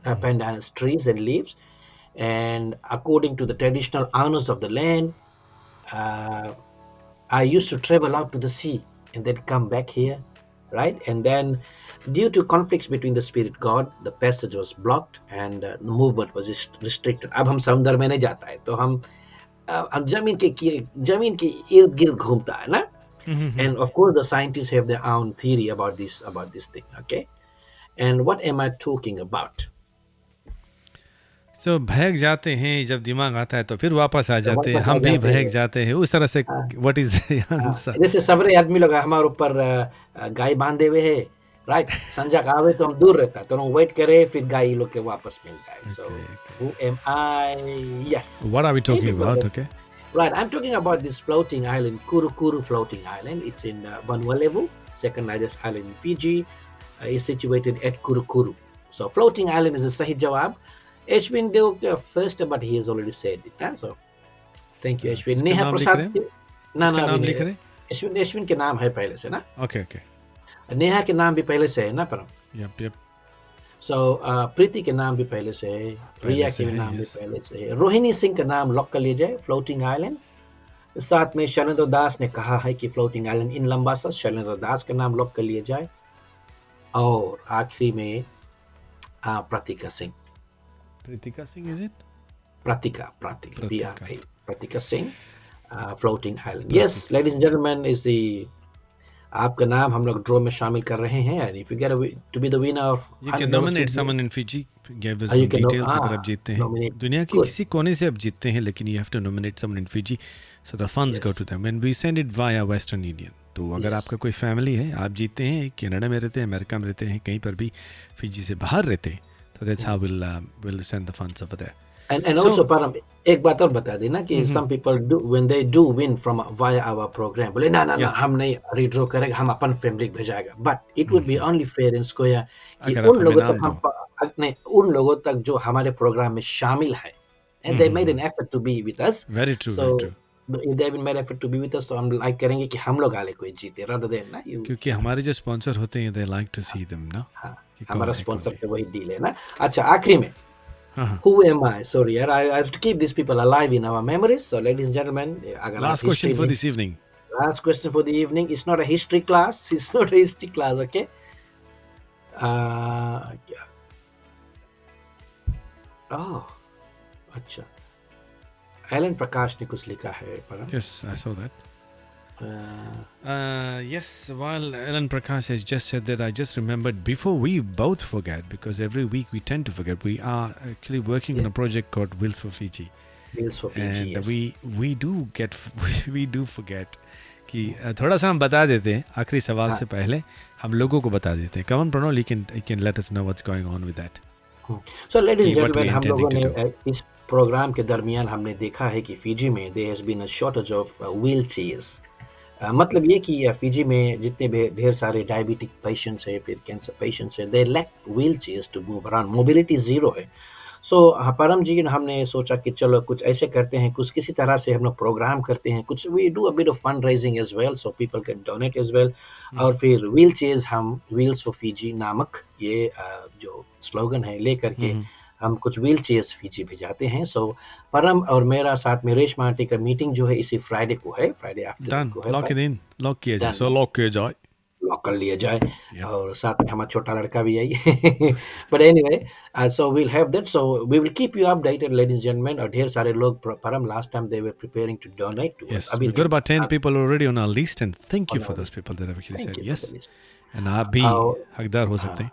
pandanus trees and leaves. And according to the traditional owners of the land, I used to travel out to the sea and then come back here, right? And then due to conflicts between the spirit god, the passage was blocked and the movement was restricted. अब हम समुद्र में नहीं जाता है, तो हम जमीन के इर्द गिर्द घूमता है ना। And of course the scientists have their own theory about this thing, okay? And what am I talking about? सो बहक जाते हैं जब दिमाग आता है तो फिर वापस आ तो जाते हैं, वापस आ हम भी जाते बहक हैं। जाते हैं उस तरह से। हाँ, व्हाट इज द हाँ। आंसर? जैसे सवेरे आदमी लोग हमारे ऊपर गाय बांधे हुए है, राइट? संजय का आवे तो हम दूर रहता, तो हम वेट करे फिर गाय ये लोग के वापस मिल जाए। So okay okay, who am I? Yes, what are we may talking be about? Okay, right. I'm talking about this floating island, Kurukuru floating island. It's in Vanuatu, second largest island in Fiji. Is situated at Kurukuru. So floating island is a Sahih Jawab. Ashwin Deok first, but he has already said it. Huh? So thank you, Ashwin. किसका Neha नाम लिख रहे Prasad. हैं? ना किसका ना अभी नाम लिख नहीं। रहे हैं? अश्विन के नाम है पहले से ना। ओके ओके, नेहा के नाम भी पहले से है ना परम। यप यप, सो प्रीति के नाम भी पहले से है, पहले रिया से के भी है, नाम भी यस। पहले से है, रोहिणी सिंह का नाम लॉक कर लिया जाए फ्लोटिंग आइलैंड। साथ में शैलेंद्र दास ने कहा है कि floating island in Labasa, Shailendra Das का नाम लॉक कर लिया जाए। और आखिरी में Pratika Singh, Pritika Singh, is it? Pratika, Pratika, Pratika Singh, floating island. Yes, Pratika ladies and Singh. gentlemen, is the आपका नाम हम लोग ड्रॉ में शामिल कर रहे हैं। And if you get to be the winner of You can $100 nominate studio, someone in Fiji, give us you some can details अगर आप जीतते हैं। nominate. दुनिया के Good. किसी कोने से आप जीतते हैं, लेकिन you have to nominate someone in Fiji, so the funds go Yes, to them and we send it via Western Union. तो अगर yes. आपका कोई फैमिली है, आप जीतते हैं, कनाडा में रहते हैं, अमेरिका में रहते हैं, कहीं पर भी फिजी से बाहर रहते हैं, तो that's how we'll send the funds over there. And So, also परम एक बात और बता देना कि mhm, some people do when they do win from via our program, बोले ना ना ना yes, हम नहीं redraw करेंगे, हम अपन family भेजाएगा। But it would be mhm, only fair and square कि अगर आप उन हमें लोगों तक नाम हम दो। नहीं, उन लोगों तक जो हमारे प्रोग्राम में शामिल है, and they made Mhm, an effort to be with us. very true, So very true. if they haven't made effort to be with us, तो हम लाइक करेंगे कि हम लोग आले कोई जीते rather than ना you। क्योंकि हमारे जो स्पॉन्सर होते हैं, they like to see them, ना, हाँ, कि हमारा कौन है कौन स्पॉन्सर नहीं। तो वही डील है ना। अच्छा आखिरी में हाँ हाँ, who am I? Sorry, yaar, I have to keep these people alive in our memories. So, ladies and gentlemen, अगर आप last question history for में this evening. last question for the evening. It's not a history class. It's not a history class. Okay. Uh, oh, अच्छा। Elon प्रकाश ने कुछ लिखा है परम। Yes, I saw that. Uh, Yes, while Alan Prakash has just said that, I just remembered before we both forget, because every week we tend to forget. We are actually working on yeah, a project called Wheels for Fiji, Wheels for Fiji. and Yes. we do get we do forget कि थोड़ा सा हम बता देते हैं आखिरी सवाल हाँ, से पहले, हम लोगों को बता देते हैं। Come on, Pranol, you can let us know what's going on with that. So, ladies कि and what we gentlemen, हम intending लोगों to ने do. इस प्रोग्राम के दरमियान हमने देखा है कि फिजी में there has been a shortage of wheelchairs. मतलब ये कि फिजी में जितने भी ढेर सारे डायबिटिक पेशेंट्स है, फिर कैंसर पेशेंट्स है, they lack wheel chairs to move around, mobility zero है। सो परम जी हमने सोचा कि चलो कुछ ऐसे करते हैं, कुछ किसी तरह से हम लोग प्रोग्राम करते हैं, कुछ we do a bit of fund raising as well so people can donate as well. और फिर व्हील चेयर्स हम व्हील्स फॉर फिजी नामक ये जो स्लोगन है लेकर के Mhm. हम कुछ व्हील चेयर्स फिजी भेजाते हैं। सो परम और मेरा साथ में रेशमा आंटी का मीटिंग जो है इसी फ्राइडे को है, फ्राइडे आफ्टरनून Done. को है। Lock it in. Lock किया जाए. डन, So lock किया जाए. लॉक कर लिया जाए। Yep. और साथ में हमारा छोटा लड़का भी आई। But anyway, so we'll have that, so we will keep you updated ladies and gentleman. और ढेर सारे लोग Param last time they were preparing to donate to us, Yes, अभी we've नहीं got about 10 अब people already on our list, and thank you on for our those people that have actually thank said you for the yes. List. And आप भी और हकदार हो हाँ, सकते हैं.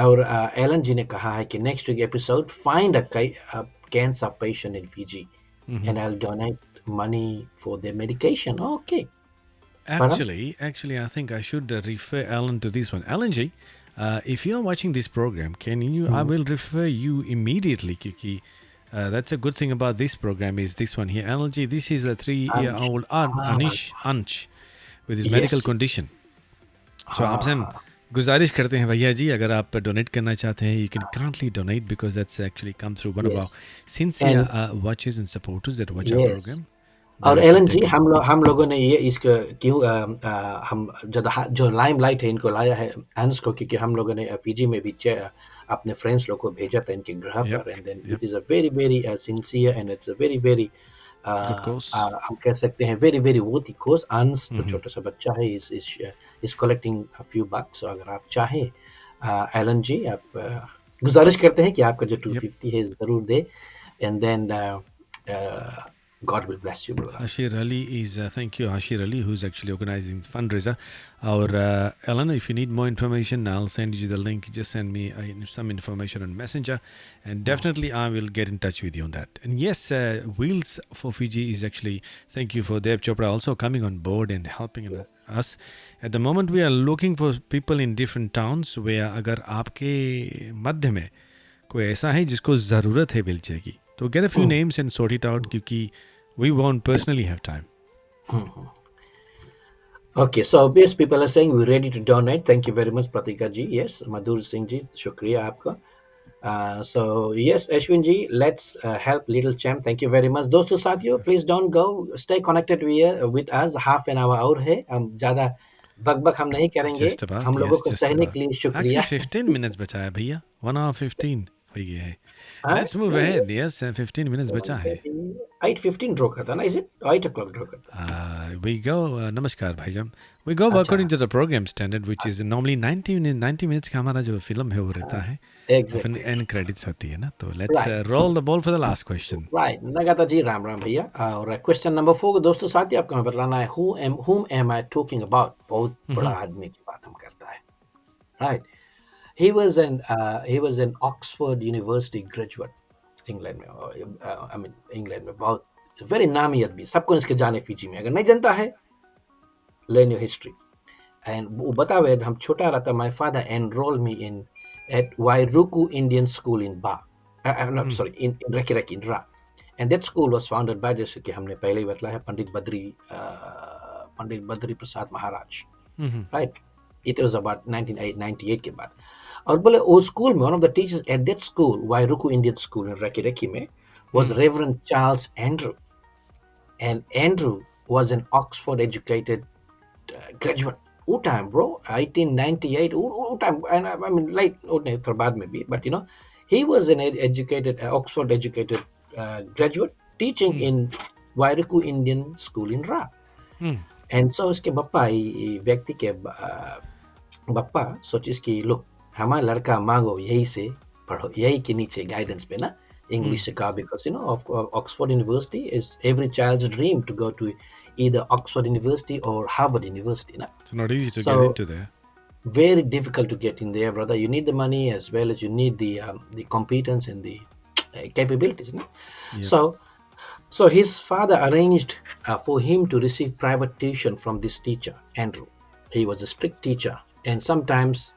और एलन जी ने कहा है कि next week episode find a cancer patient in Fiji and I will donate money for their medication. Okay Param. Actually, I think I should refer Alan to this one. Alan ji, if you are watching this program, can you? I will refer you immediately, क्योंकि that's a good thing about this program is this one here. Alan ji, this is a 3-year-old Ansh with his medical yes, condition. So हाँ आपसे हम हाँ गुजारिश करते हैं भैया जी, अगर आप डोनेट करना चाहते हैं, you can kindly donate because that's actually come through one of yes our sincere and watchers and supporters that watch our yes. program. और They're actually एलन जी taking. हम लोगों ने ये इसका क्यों हम जो लाइमलाइट है इनको लाया है हंस को, क्योंकि हम लोगों ने फिजी में भी अपने फ्रेंड्स लोग को भेजा था इनके ग्रह Yep, पर। And then yep. It is a very very sincere and it's a very very Good cause. हम कह सकते हैं वेरी वेरी वर्थी कोज। हंस जो Mhm. छोटा सा बच्चा है is collecting a few bucks. so अगर आप चाहें एलन जी, आप गुजारिश करते हैं कि आपका जो Yep. 250 है जरूर दे। And then God will bless you, brother. Hashir Ali is, thank you, Hashir Ali, who's actually organizing the fundraiser. Or Ellen, if you need more information, I'll send you the link. Just send me some information on Messenger, and definitely I will get in touch with you on that. And yes, Wheels for Fiji is actually, thank you for Dev Chopra also coming on board and helping us. At the moment, we are looking for people in different towns where अगर आपके मध्य में कोई ऐसा है जिसको ज़रूरत है wheelchair की, तो get a few names and sort it out, क्योंकि we won't personally have time. Okay, so yes, people are saying we're ready to donate. Thank you very much, Pratika ji. Yes, Madhur Singh ji, shukriya aapka. So yes, Ashwin ji, let's help Little Champ. Thank you very much. दोस्तों साथियों, please don't go. Stay connected with us. Half an hour और है. हम ज़्यादा बकबक हम नहीं करेंगे. Just about, हम लोगों yes, को just सहने about. के लिए शुक्रिया. Actually, 15 minutes बचा है भैया. 1 hour 15 हो गया है. Let's move नहीं, ahead. Yes, 15 minutes बचा है. 8:15 रोका था ना? Is it 8 o'clock रोका था? We go, नमस्कार भाईजान. We go according to the program standard, which is normally 90 minutes का हमारा जो फिल्म है वो रहता है. Exactly. फिर end credits होती है ना. तो let's Right. roll the ball for the last question. Right. नगाता जी राम राम भैया. और क्वेश्चन नंबर 4 दोस्तों साथियों आपको हमें बताना है whom am I talking about? बहुत बड़ा आदमी की बात हम करता है. Right. He was an Oxford University graduate. England में इंग्लैंड में बहुत वेरी नामी आदमी, सबको इसके जाने फिजी में. अगर नहीं जानता है, learn your history. And वो बतावे हम छोटा रहता, my father enrolled me at Wairuku Indian School in Ba. I'm sorry, in Reykjavik in Ra. And that school was founded by, जैसे कि हमने पहले ही बताया है, पंडित बद्री प्रसाद महाराज. Right? It was about 1998 के बाद. और बोले वो स्कूल में one of the teachers at that school, Wairuku Indian School in Reykjavik में, was Reverend Charles Andrew. And Andrew was an Oxford educated graduate. वो time, bro, 1898. वो time, and I mean, late, थोड़ा बाद में भी, but you know, he was an educated, Oxford educated graduate teaching in Wairuku Indian School in Ra. And so उसके बप्पा व्यक्ति के बप्पा सोचिस कि look, हमारा लड़का मांगो यही से पढ़ो, यही के नीचे गाइडेंस पे ना इंग्लिश सिखा, because you know Oxford University is every child's dream to go to either Oxford University or Harvard University. Na? It's not easy to get into there. Very difficult to get in there, brother. You need the money as well as you need the competence and the capabilities. Na? Yep. So his father arranged for him to receive private tuition from this teacher, Andrew. He was a strict teacher, and sometimes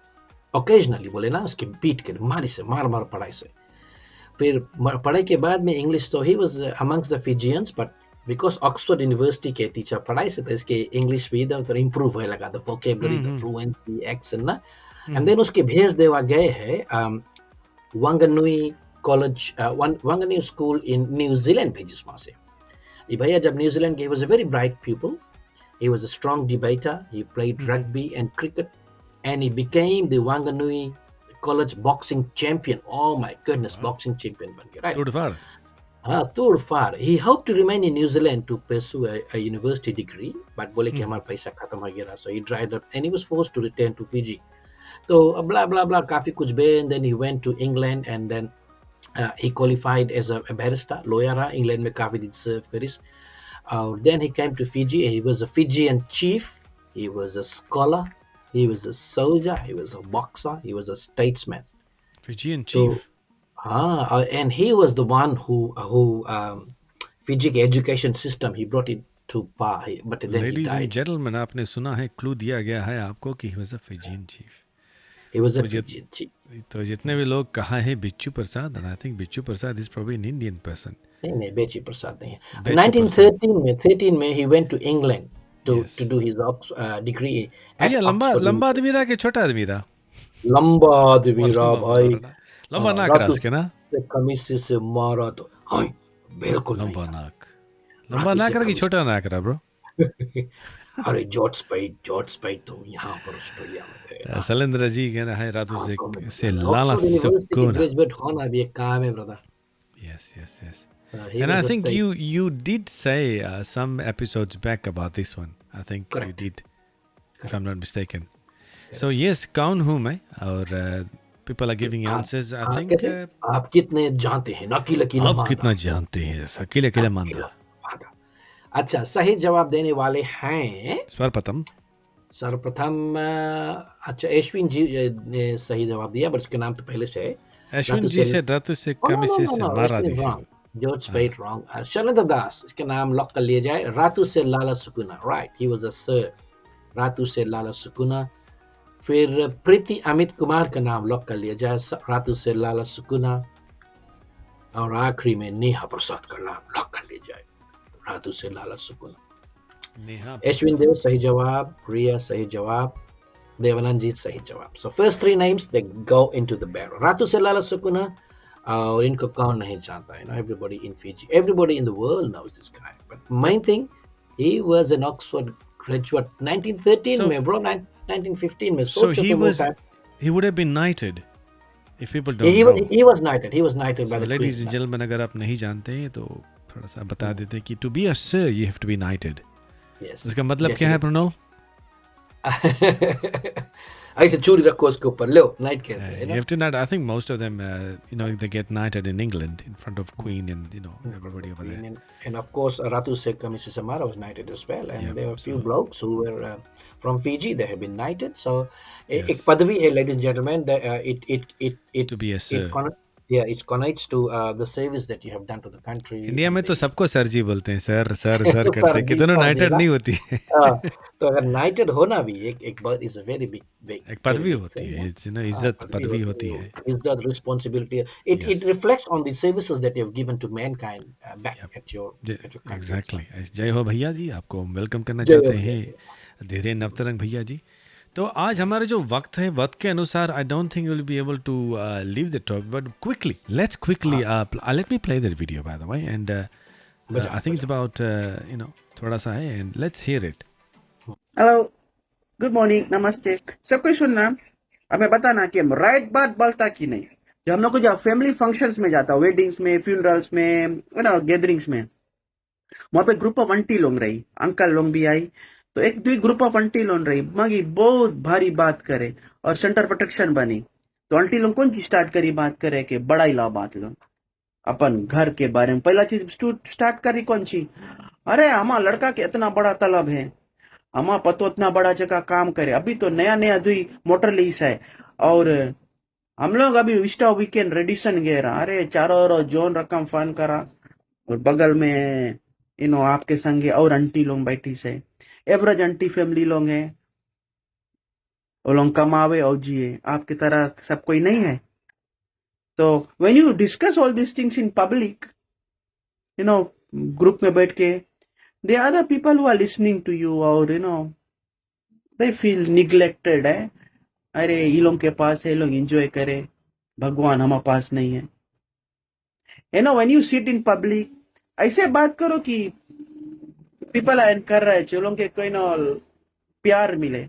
occasionally बोले ना उसके beat के मार पढ़ाई से. फिर पढ़ाई के बाद में English, so he was amongst the Fijians, but because Oxford University के टीचर पढ़ाई से थे, इसके इंग्लिश भी इधर improve होने लगा, the vocabulary, the fluency, accent ना. And then उसके भेज देवा गए है Wanganui College, Wanganui School in New Zealand भेजिस वहाँ से. ये भैया जब न्यूजीलैंड के, he was a very bright pupil. He was a strong debater. He played rugby and cricket, and he became the Wanganui College boxing champion. Oh my goodness, boxing champion बन गया, right? Tour far. He hoped to remain in New Zealand to pursue a university degree, but बोले कि हमारा पैसा खत्म हो गया, so he dried up and he was forced to return to Fiji. So blah blah blah, काफी कुछ बे, and then he went to England, and then he qualified as a barrister, lawyer. England में काफी दिन से फिर. Then he came to Fiji. He was a Fijian chief. He was a scholar. He was a soldier. He was a boxer. He was a statesman. Fijian chief. And he was the one who Fiji education system, he brought it to par. But then Ladies he died. and gentlemen, आपने सुना है, clue दिया गया है आपको कि he was a Fijian chief. He was a Fijian chief. तो जितने भी लोग कहा है बिच्छू प्रसाद, and I think बिच्छू प्रसाद is probably an Indian person. नहीं बेची प्रसाद नहीं है. 1913 में he went to England to do his degree. भैया लंबा आदमी रहा कि छोटा आदमी रहा? लंबा आदमी रहा भाई. लंबा नाक रहा उसके ना? कमीज से मारा तो हाँ बिल्कुल लंबा नाक रहा कि छोटा नाक रहा ब्रो? अरे जॉर्ज स्पाइट तो यहाँ पर ऑस्ट्रेलिया में थे. शैलेंद्र जी कहना है रातों से लाला सुकून. ग्रेजुएट होना भी एक काम है brother. Yes. And I think you did say some episodes back about this one. I think you did, if I'm not mistaken. So yes, कौन हूँ मैं? और people are giving answers. I think आप कितने जानते हैं? अकेले आप कितना जानते हैं? अकेले मानता. अच्छा, सही जवाब देने वाले हैं सर्वप्रथम सर्वप्रथम अच्छा अश्विन जी ने सही जवाब दिया, बट उसके नाम तो पहले से है। अश्विन रातू जी से से रतु से Oh, no, no, कमिसे no, से no. मारा Ashwin is दिसे। wrong. George spelled wrong. Shalendra Das, इसके नाम लॉक कर लिया जाए। Ratu Sir Lala Sukuna, right? He was a sir. Ratu Sir Lala Sukuna. फिर प्रीति अमित कुमार का नाम लॉक कर लिया जाए। Ratu Sir Lala Sukuna. और आखिरी में नेहा प्रसाद का नाम लॉक कर लिया जाए। Ratu Sir Lala Sukuna. Neha Ashwin प्रसाद। देव सही जवाब, रिया सही जवाब, देवानंद सही जवाब. So first three names they go into the barrel. Ratu से लाला सुकुना और इनको कौन नहीं जानता है, everybody in Fiji, everybody in the world knows this guy. But main thing, he was an Oxford graduate 1913 So में bro, 1915 में so सोचो तुम वो time. he would have been knighted if people Yeah, don't know. he was knighted by So the Queen. ladies and gentlemen, अगर आप नहीं जानते हैं तो थोड़ा सा बता देते हैं कि to be a sir you have to be knighted. Yes. इसका मतलब Yes, क्या है प्रणव? ऐसे चूड़ी रखो उसके ऊपर, लो नाइट कहते हैं You have to knight. I think most of them, they get knighted in England in front of Queen and everybody over there. And of course, Ratu Seka Mrs. Amara was knighted as well. And Yeah, there were a few so- blokes who were from Fiji. They have been knighted. So, Yes. एक पदवी है, ladies and gentlemen. It To be a sir. it connotes to the service that you have done to the country. India में and तो the- सबको sir जी बोलते हैं, sir sir sir करते हैं, फर्जी- कितनों फर्जी नाइटेड ना? नहीं होती है। हाँ, तो अगर knighted होना भी एक बहुत is a very big एक पदवी very big होती thing, है, हाँ, इज्जत पदवी होती है। Izzat, responsibility. It Yes. reflects on the services that you have given to mankind back Yep. at your country. Exactly. जय हो भैया जी, आपको वेलकम करना जय हो चाहते भैया हैं धीरे नवतरंग भैया जी। तो आज हमारा जो वक्त है, वक्त के अनुसार I don't think will be able to leave the topic, but quickly let's quickly let me play that video by the way and I think it's about थोड़ा सा है and let's hear it. Hello, good morning, नमस्ते। सब कोई सुनना, हमें बताना कि हम राइट बात बोलता कि नहीं। जब हम लोग को जब फैमिली फंक्शंस में जाता, वेडिंग्स में, फ्यूनरल्स में, गैदरिंग्स में, वहां पे ग्रुप ऑफ आंटी लोग रही, अंकल लोग भी आई, तो एक दो ग्रुप ऑफ आंटी लोग रही, मगी बहुत भारी बात करे और सेंटर प्रोटेक्शन बनी। तो आंटी लोग कौन चीज स्टार्ट करी बात करे कि बड़ा ही ला बात लो अपन घर के बारे में। पहला चीज स्टार्ट करी कौन सी, अरे हमारा लड़का के इतना बड़ा तलब है, हमारा पतो इतना बड़ा जगह काम करे, अभी तो नया नया दुई मोटर लीस है और हम लोग अभी विस्टा वीकेंड रेडिसन गए रहा। अरे चारों ओर जोन रकम फन करा और बगल में आपके संगे और आंटी लोग बैठी से, एवरेज आंटी फैमिली लोग हैं, वो लोग कमावे और जिए, आपकी तरह सब कोई नहीं है। तो when you discuss all this things in public, group में बैठ के, the other people who are listening to you or they feel neglected है। अरे ये लोग के पास है, लोग एंजॉय करे, भगवान हमारे पास नहीं है। when you sit in public, ऐसे बात करो कि people are encouraged, जो लोग के कोई ना प्यार मिले।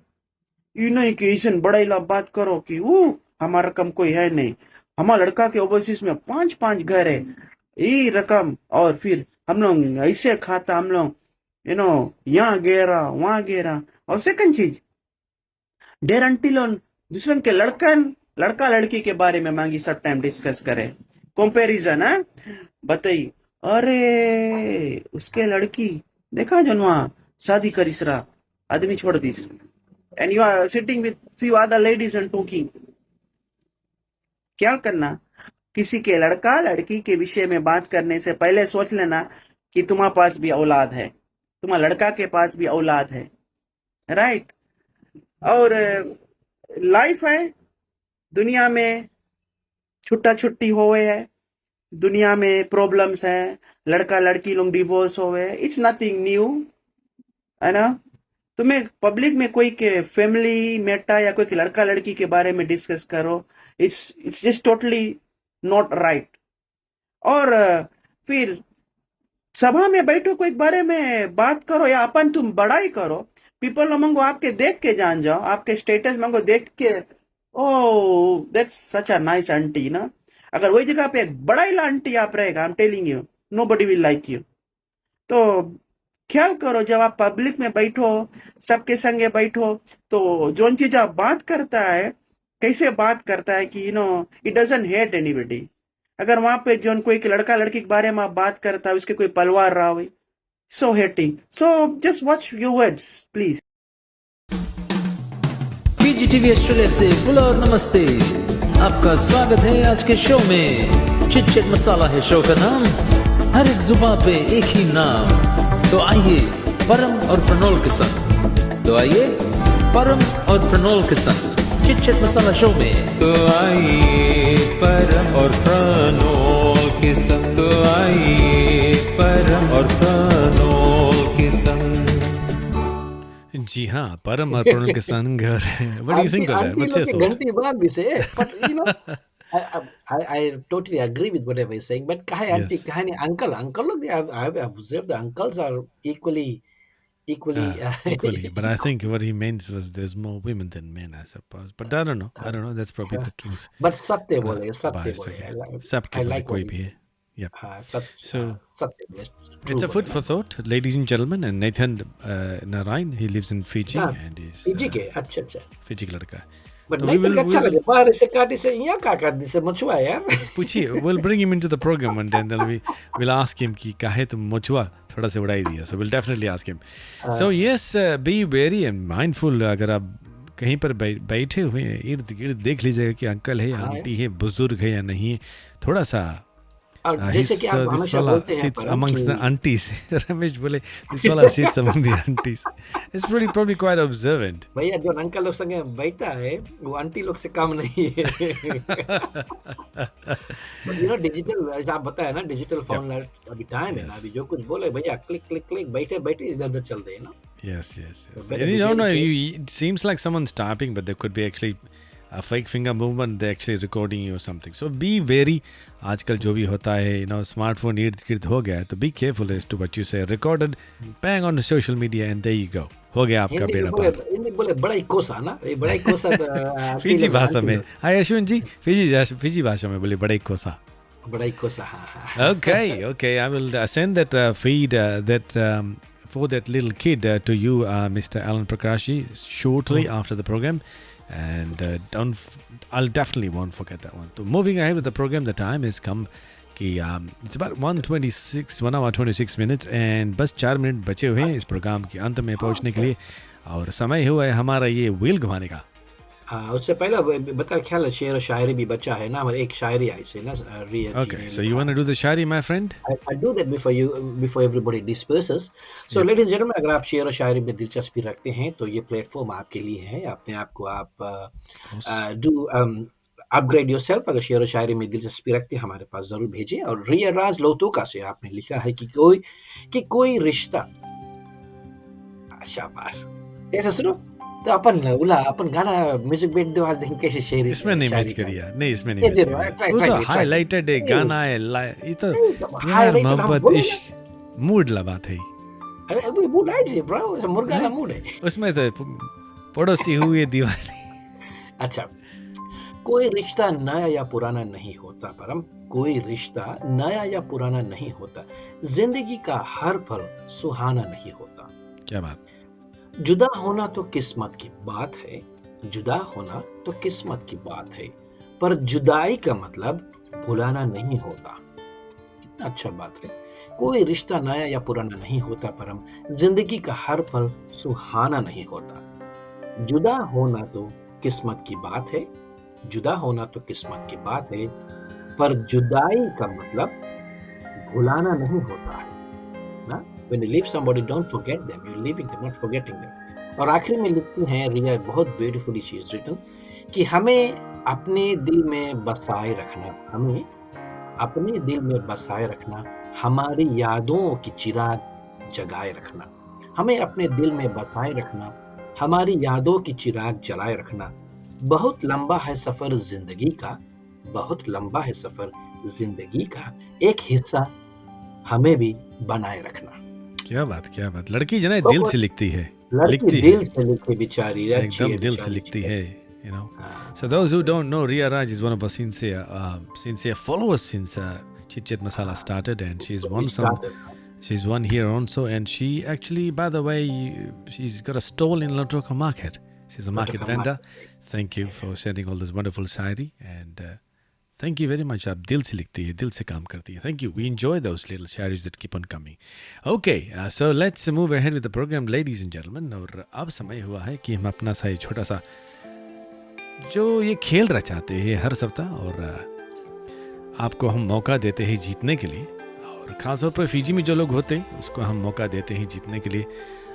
कि बड़ा ही बात करो कि वो हमारा रकम कोई है नहीं, हमारा लड़का के ओवरसीज में 5 घर है, ये रकम, और फिर हम लोग ऐसे खाता, हम लोग यहाँ गेरा वहां गेरा। और सेकंड चीज, डेर आंटी लोग दूसरे के लड़का लड़की के बारे में मांगी सब टाइम डिस्कस करे, कंपैरिजन है, बताई अरे उसके लड़की देखा जो वहां शादी करीस रहा, आदमी छोड़ दी, and you are sitting with few other ladies and talking. क्या करना, किसी के लड़का लड़की के विषय में बात करने से पहले सोच लेना कि तुम्हारे पास भी औलाद है, तुम्हारा लड़का के पास भी औलाद है, राइट। और लाइफ है, दुनिया में छुट्टा छुट्टी होवे है, दुनिया में प्रॉब्लम्स है, लड़का लड़की लोग डिवोर्स होवे, इट्स नथिंग न्यू, है ना। तुम्हें पब्लिक में कोई के फैमिली मेटा या कोई के लड़का लड़की के बारे में डिस्कस करो, it's just totally not right. और फिर सभा में बैठो, कोई बारे में बात करो या अपन तुम बड़ाई करो, पीपल मंगो आपके देख के जान जाओ, आपके स्टेटस मंगो देख के, ओ that's such a nice aunty ना। अगर वही जगह पे एक बड़ाई आंटी आप रहेगा, I am telling you, nobody will like you. तो ख्याल करो, जब आप पब्लिक में बैठो, सबके संगे बैठो, तो जो चीज आप बात करता है, कैसे बात करता है कि इट डजंट हेट एनीबडी। अगर वहां पे जो कोई लड़का लड़की के बारे में आप बात करता है, उसके कोई पलवार रहा हुई, So hitting. So just watch your words, please. PGTV Australia से बुला और नमस्ते, आपका स्वागत है आज के शो में। चिट चिट मसाला है शो का नाम, हर एक जुबान पे एक ही नाम। तो आइए परम और प्रणोल के संग, तो आइए परम और प्रणोल के संग चिट चिट मसाला शो में। तो आइए परम और प्रणोल के संग, तो आइए परम और प्रणोल के संग। जी हाँ, परम और प्रणोल के संग। What do you think of that? What's your thought? घंटी बार भी से, but you know, I totally agree with whatever you're saying. But kahe auntie, Yes. kahe uncle look, I've observed the uncles are equally. Equally, but I think what he meant was there's more women than men, I suppose. But I don't know. That's probably the truth. But सत्य थोड़ा बोले, सत्य biased बोले. हो गया। सबके बोले कोई भी है. Yep. So सत्य बोले. it's a food for thought, ladies and gentlemen. And Nathan Narayan, he lives in Fiji and he's Fiji के, अच्छा. Fiji का लड़का है. But So नहीं तो अच्छा लगे, बाहर से काटी से यहाँ का काटी से मछुआ यार. पूछिए, we'll bring him into the program and then we'll ask him कि काहे तुम मछुआ थोड़ा से उड़ाई दिया. So we'll definitely ask him. So yes, be wary and mindful. अगर आप कहीं पर बैठे हुए हैं, इर्द गिर्द देख लीजिएगा कि अंकल है या आंटी है, बुजुर्ग है या नहीं है. थोड़ा सा जैसे कि आप हमेशा बोलते हैं sits amongst the aunties. Ramesh बोले this fella sits among the aunties. It's probably quite observant. भैया जो अंकल लोग संगे बैठता है वो आंटी लोग से कम नहीं है. But you know डिजिटल, ऐसा आप बताया ना, डिजिटल फोन अभी टाइम है ना, अभी जो कुछ बोले भैया क्लिक क्लिक क्लिक, बैठे बैठे इधर उधर चल दे ना. Yes. And you don't know, it seems like someone's tapping, but there could be actually a fake finger movement. They're actually recording you or something. So be wary. आजकल जो भी होता है, smartphone इर्द गिर्द हो गया है, तो be careful as to what you say. Recorded, bang on the social media, and there you go. हो गया आपका बेड़ा पार. हिंदी बोले बड़ा ही कोसा ना, ये बड़ा ही कोसा. फिजी भाषा में. हाय अश्विन जी, फिजी भाषा में बोले बड़ा ही कोसा. बड़ा ही कोसा, हाँ. Okay. I will send that feed for that little kid to you, Mr. Alan Prakashi, shortly after the program. And I'll definitely won't forget that one. So moving ahead with the program, the time has come कि it's about 1 hour 26 minutes and बस 4 minute बचे हुए हैं इस programme के अंत में पहुंचने के लिए, और समय हुआ है हमारा ये व्हील घुमाने का. उससे पहले बता, ख्याल है शेर और शायरी भी बचा है ना, हमारे एक शायरी आई से ना. Okay, so you want to do the Shayari, my friend? I do that before everybody disperses. So ladies and gentlemen, अगर आप शेर और शायरी में दिलचस्पी रखते हैं तो ये प्लेटफॉर्म आपके लिए है. अपने आप को आप do upgrade yourself. अगर शेर और शायरी में दिलचस्पी रखते हैं हमारे पास जरूर भेजिए. और रिया राज लोतोका से आपने लिखा है कि कोई रिश्ता. शाबाश. ऐसा सुनो तो अपन गाना म्यूजिक बेट दो आज, देखें कैसे शेर. इसमें नहीं मैच करिया, नहीं इसमें नहीं मैच करिया. वो तो हाईलाइटेड है गाना है, ये तो प्यार मोहब्बत इश्क मूड ला बात है. अरे अभी मूड है जी ब्रो, ऐसा मुर्गा ना मूड है. उसमें तो पड़ोसी हुए दीवाने. अच्छा, कोई रिश्ता नया या पुराना नहीं होता परम, कोई रिश्ता नया या पुराना नहीं होता. जिंदगी का हर पल सुहाना नहीं होता. क्या बात. जुदा होना तो किस्मत की बात है, जुदा होना तो किस्मत की बात है, पर जुदाई का मतलब भुलाना नहीं होता. कितना अच्छा बात है. कोई रिश्ता नया या पुराना नहीं होता परम, जिंदगी का हर पल सुहाना नहीं होता. जुदा होना तो किस्मत की बात है, जुदा होना तो किस्मत की बात है, पर जुदाई का मतलब भुलाना नहीं होता है ना. When you leave somebody, don't forget them. You're leaving them, not forgetting them. और आखिरी में लिखती हैं रिया, बहुत ब्यूटीफुली शी इज रिटन, कि हमें अपने दिल में बसाए रखना, हमें अपने दिल में बसाए रखना, हमारी यादों की चिराग जगाए रखना. हमें अपने दिल में बसाए रखना, हमारी यादों की चिराग जलाए रखना. बहुत लंबा है सफर जिंदगी का, बहुत लंबा है सफर जिंदगी का, एक हिस्सा हमें भी बनाए रखना. क्या बात. लड़की जो है दिल से लिखती है, दिल से लिखती बेचारी, एकदम दिल से लिखती है. So those who don't know, Ria Raj is one of our sincere followers since Chit Chat Masala started, and she's won here also, and she actually, by the way, she's got a stall in Latroka Market. She's a market vendor. Thank you for sending all this wonderful shairi, and thank you very much. आप दिल से लिखती है, दिल से काम करती है. Thank you. We enjoy those little शायरीज that keep on coming. Okay, so let's move ahead with the programme ladies and gentleman. और अब समय हुआ है कि हम अपना सा ये छोटा सा जो ये खेल रचाते हैं हर सप्ताह, और आपको हम मौका देते हैं जीतने के लिए. और ख़ासतौर पर फीजी में जो लोग होते हैं उसको हम मौका देते हैं जीतने के लिए.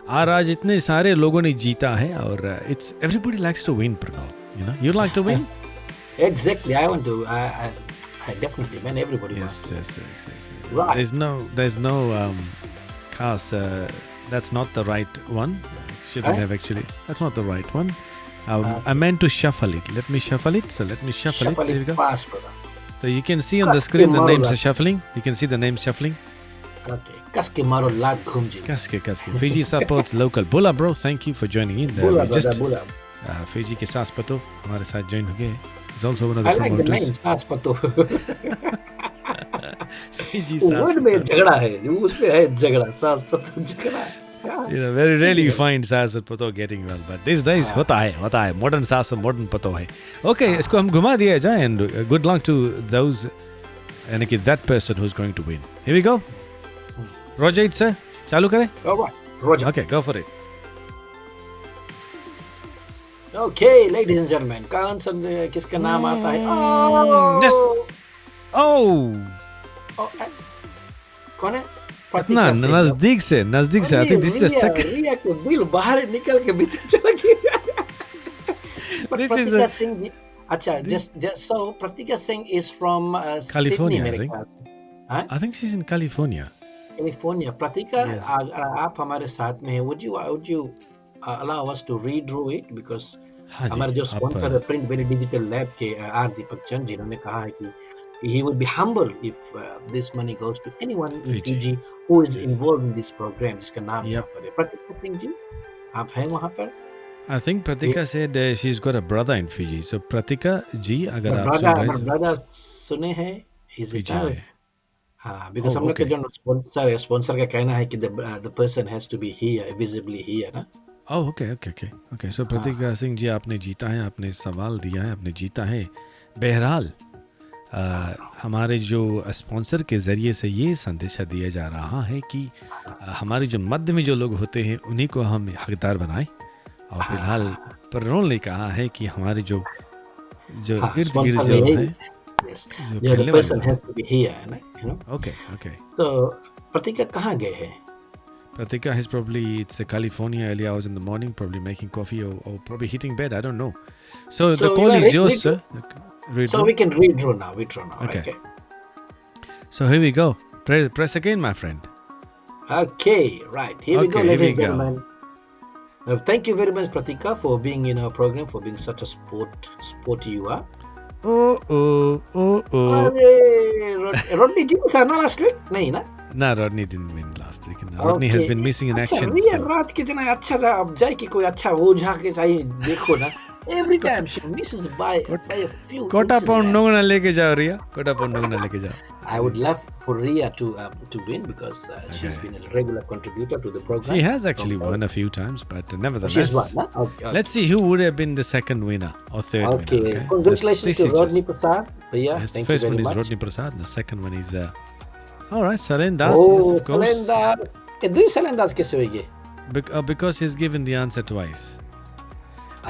और आज इतने सारे लोगों ने जीता है, और it's everybody likes to win, Pranav. You know, you like to win? Exactly. I want to. I definitely, man. Everybody Yes, wants yes. Right. There's no cast. That's not the right one. Shouldn't have actually. That's not the right one. I meant to shuffle it. Let me shuffle it. So let me shuffle it. There we go. fast, brother. So you can see on the screen the names are shuffling. You can see the names shuffling. Okay. Kaske maro lag ghumji. Kaske. Fiji supports local. Bula, bro. Thank you for joining in. Bula, brother, bula. Fiji के सास पतो हमारे साथ join हो गए. He's also one of the I like the promoters. name. सास पतो. Fiji सास Word में झगड़ा है. उसमें है झगड़ा. सास पतो झगड़ा. You know, very rarely you find सास और पतो getting well, but these days होता है. Modern सास और modern पतो है. Okay, इसको हम घुमा दिया जाए, and good luck to those, यानी कि that person who's going to win. Here we go. Roger, sir, चालू करें? All right. Roger. Okay, go for it. Okay, ladies and gentlemen. कौन सा किसका नाम आता है? Oh! Yes. Oh. Oh, कौन है? कितना नजदीक से I think this is the second. रिया को दिल बाहर निकल के भीतर चला गया. This is Pratika a Singh जी. अच्छा, just so Pratika Singh is from California, Sydney, I मेरे think. ख्याल से. हाँ? I think she's in California. California. Pratika, Yes. अगर आप हमारे साथ में हैं, would you allow us to read through it, because हाँ जी, हमारे जो आप स्पॉन्सर है प्रिंट वेरी डिजिटल लैब के आर दीपक चंद, जिन्होंने कहा है कि he would be humble if this money goes to anyone in Fiji. Fiji who is Yes. involved in this program, जिसका नाम Yep. यहाँ पर है. प्रतीका सिंह जी, आप हैं वहाँ पर? I think Pratika said she's got a brother in Fiji. So Pratika जी अगर आप सुन रहे हैं ब्रदर सुने हैं? Is it Fiji now? में. हाँ, because Oh, हम लोग के okay. जो स्पॉन्सर का कहना है कि the person has to be here, visibly here, ना? Oh, okay. So Pratika Singh ji आपने जीता है, आपने सवाल दिया है, आपने जीता है. बहरहाल हमारे जो स्पॉन्सर के ज़रिए से ये संदेशा दिया जा रहा है कि हमारे जो मध्य में जो लोग होते हैं उन्हीं को हम हकदार बनाएं. और फिलहाल परनोल ने कहा है कि हमारे जो इर्द गिर्द जो है Yes. जो The खेलने person वाले has to be here, ना? You know? Okay. So प्रतीका कहाँ गए हैं? Pratika is probably, it's California, early hours in the morning, probably making coffee or probably hitting bed, I don't know. So the So call you are is yours, read- sir. Read So through. we can read through now. Okay. Okay. So here we go. Press again, my friend. Okay, right. Here we go, Okay, here ladies we and go. gentlemen. Thank you very much, Pratika, for being in our program, for being such a sport you are. Oh. अरे, Rodney ji was not last week? नहीं ना? Nah, Rodney didn't win last week. Rodney has Okay. been missing in अच्छा, action. रिया So. रात कितना अच्छा था. अब जाए कि कोई अच्छा वो जाके चाहिए देखो ना. Every time she misses by a few. कोटा inches, पाउंड man. नोगना लेके जाओ रिया. कोटा पाउंड नोगना लेके जाओ. I would love for Ria to win, because she's Okay. been a regular contributor to the program. She has actually won a few times, but nevertheless. She's won, huh? Okay. Let's see who would have been the second winner or third Okay. winner. Okay. Congratulations This to is just- Rodney Prasad. Bhaiya, Yes, the thank you first very one is much. Rodney Prasad, and the second one is all right, Salen Das, Oh, of course, Salendaz. Do you Salendaz कैसे होगी? because he's given the answer twice.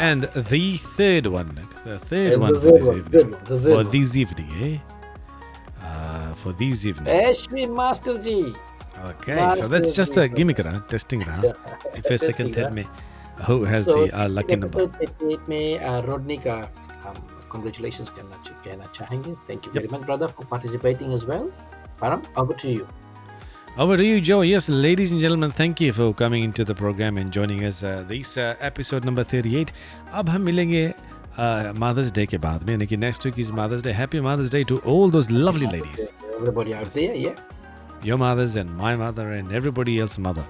And the third one for the this third one, evening, third one, the third for one. this evening, for this evening. Ashwin Master ji. Okay, so that's just a gimmick, testing, first, second, third में who has the lucky number. Third में Rodney का हम congratulations कहना चाहेंगे. Thank you very much, brother, for participating as well. Param, over to you. Over to you, Joe. Yes, ladies and gentlemen, thank you for coming into the program and joining us. This episode number 38. अब हम मिलेंगे Mother's Day के बाद में, यानी कि next week is Mother's Day. Happy Mother's Day to all those lovely ladies. Everybody out there, yeah. Your mothers and my mother and everybody else mother.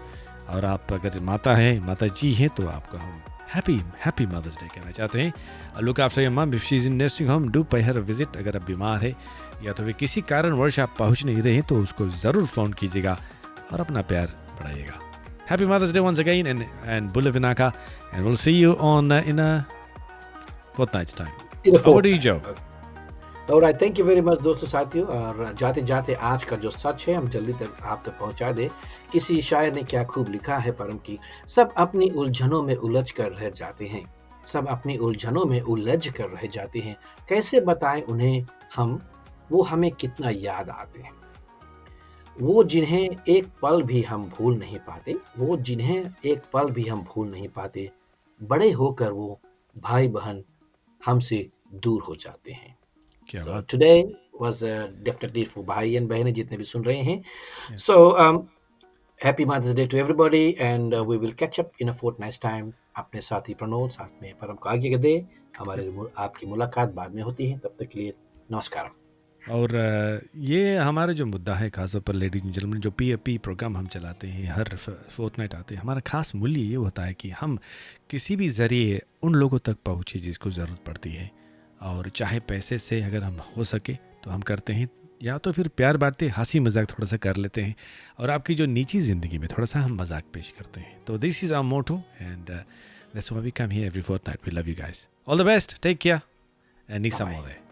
और आप अगर माता हैं, माता जी हैं, तो आपको हम happy Mother's Day कहना चाहते हैं. Look after your mom if she's in nursing home. Do pay her a visit. अगर आप बीमार है या तो वे किसी कारणवश आप पहुंच नहीं रहे तो उसको ज़रूर फ़ोन कीजिएगा और अपना प्यार बढ़ाइएगा. Happy Mother's Day once again, and Bula Vinaka, and we'll see you on in a fortnight's time. Over to you, Joe. Alright, thank you very much दोस्तों साथियों। और जाते जाते आज का जो सच है हम जल्दी तक आप तक पहुंचा दे। किसी शायर ने क्या खूब लिखा है परम की, सब अपनी उलझनों में उलझ कर रह जाते हैं, सब अपनी उलझनों में उलझ कर रह जाते हैं, कैसे बताएं उन्हें हम, वो हमें कितना याद आते हैं, वो जिन्हें एक पल भी हम भूल नहीं पाते, वो जिन्हें एक पल भी हम भूल नहीं पाते, बड़े होकर वो भाई बहन हमसे दूर हो जाते हैं। क्या So बात। today was definitely for भाई एंड बहनें जितने भी सुन रहे हैं. Yes. So happy Mother's Day to everybody and we will catch up in a fortnight's time. अपने साथी प्रणोद साथ में परम को आगे दे। हमारे आपकी मुलाकात बाद में होती है, तब तक के लिए नमस्कार। और ये हमारा जो मुद्दा है खासतौर पर लेडीज एंड जेंटलमैन, जो पी प्रोग्राम हम चलाते हैं हर फोर्टनाइट आते हैं, हमारा खास मूल्य ये होता है कि हम किसी भी ज़रिए उन लोगों तक पहुँचे जिसको ज़रूरत पड़ती है, और चाहे पैसे से अगर हम हो सके तो हम करते हैं, या तो फिर प्यार बांटते हंसी मजाक थोड़ा सा कर लेते हैं, और आपकी जो निजी ज़िंदगी में थोड़ा सा हम मजाक पेश करते हैं। तो this is our motto and that's why we come here every fortnight. We love you guys, all the best, take care and नीसा मोदे।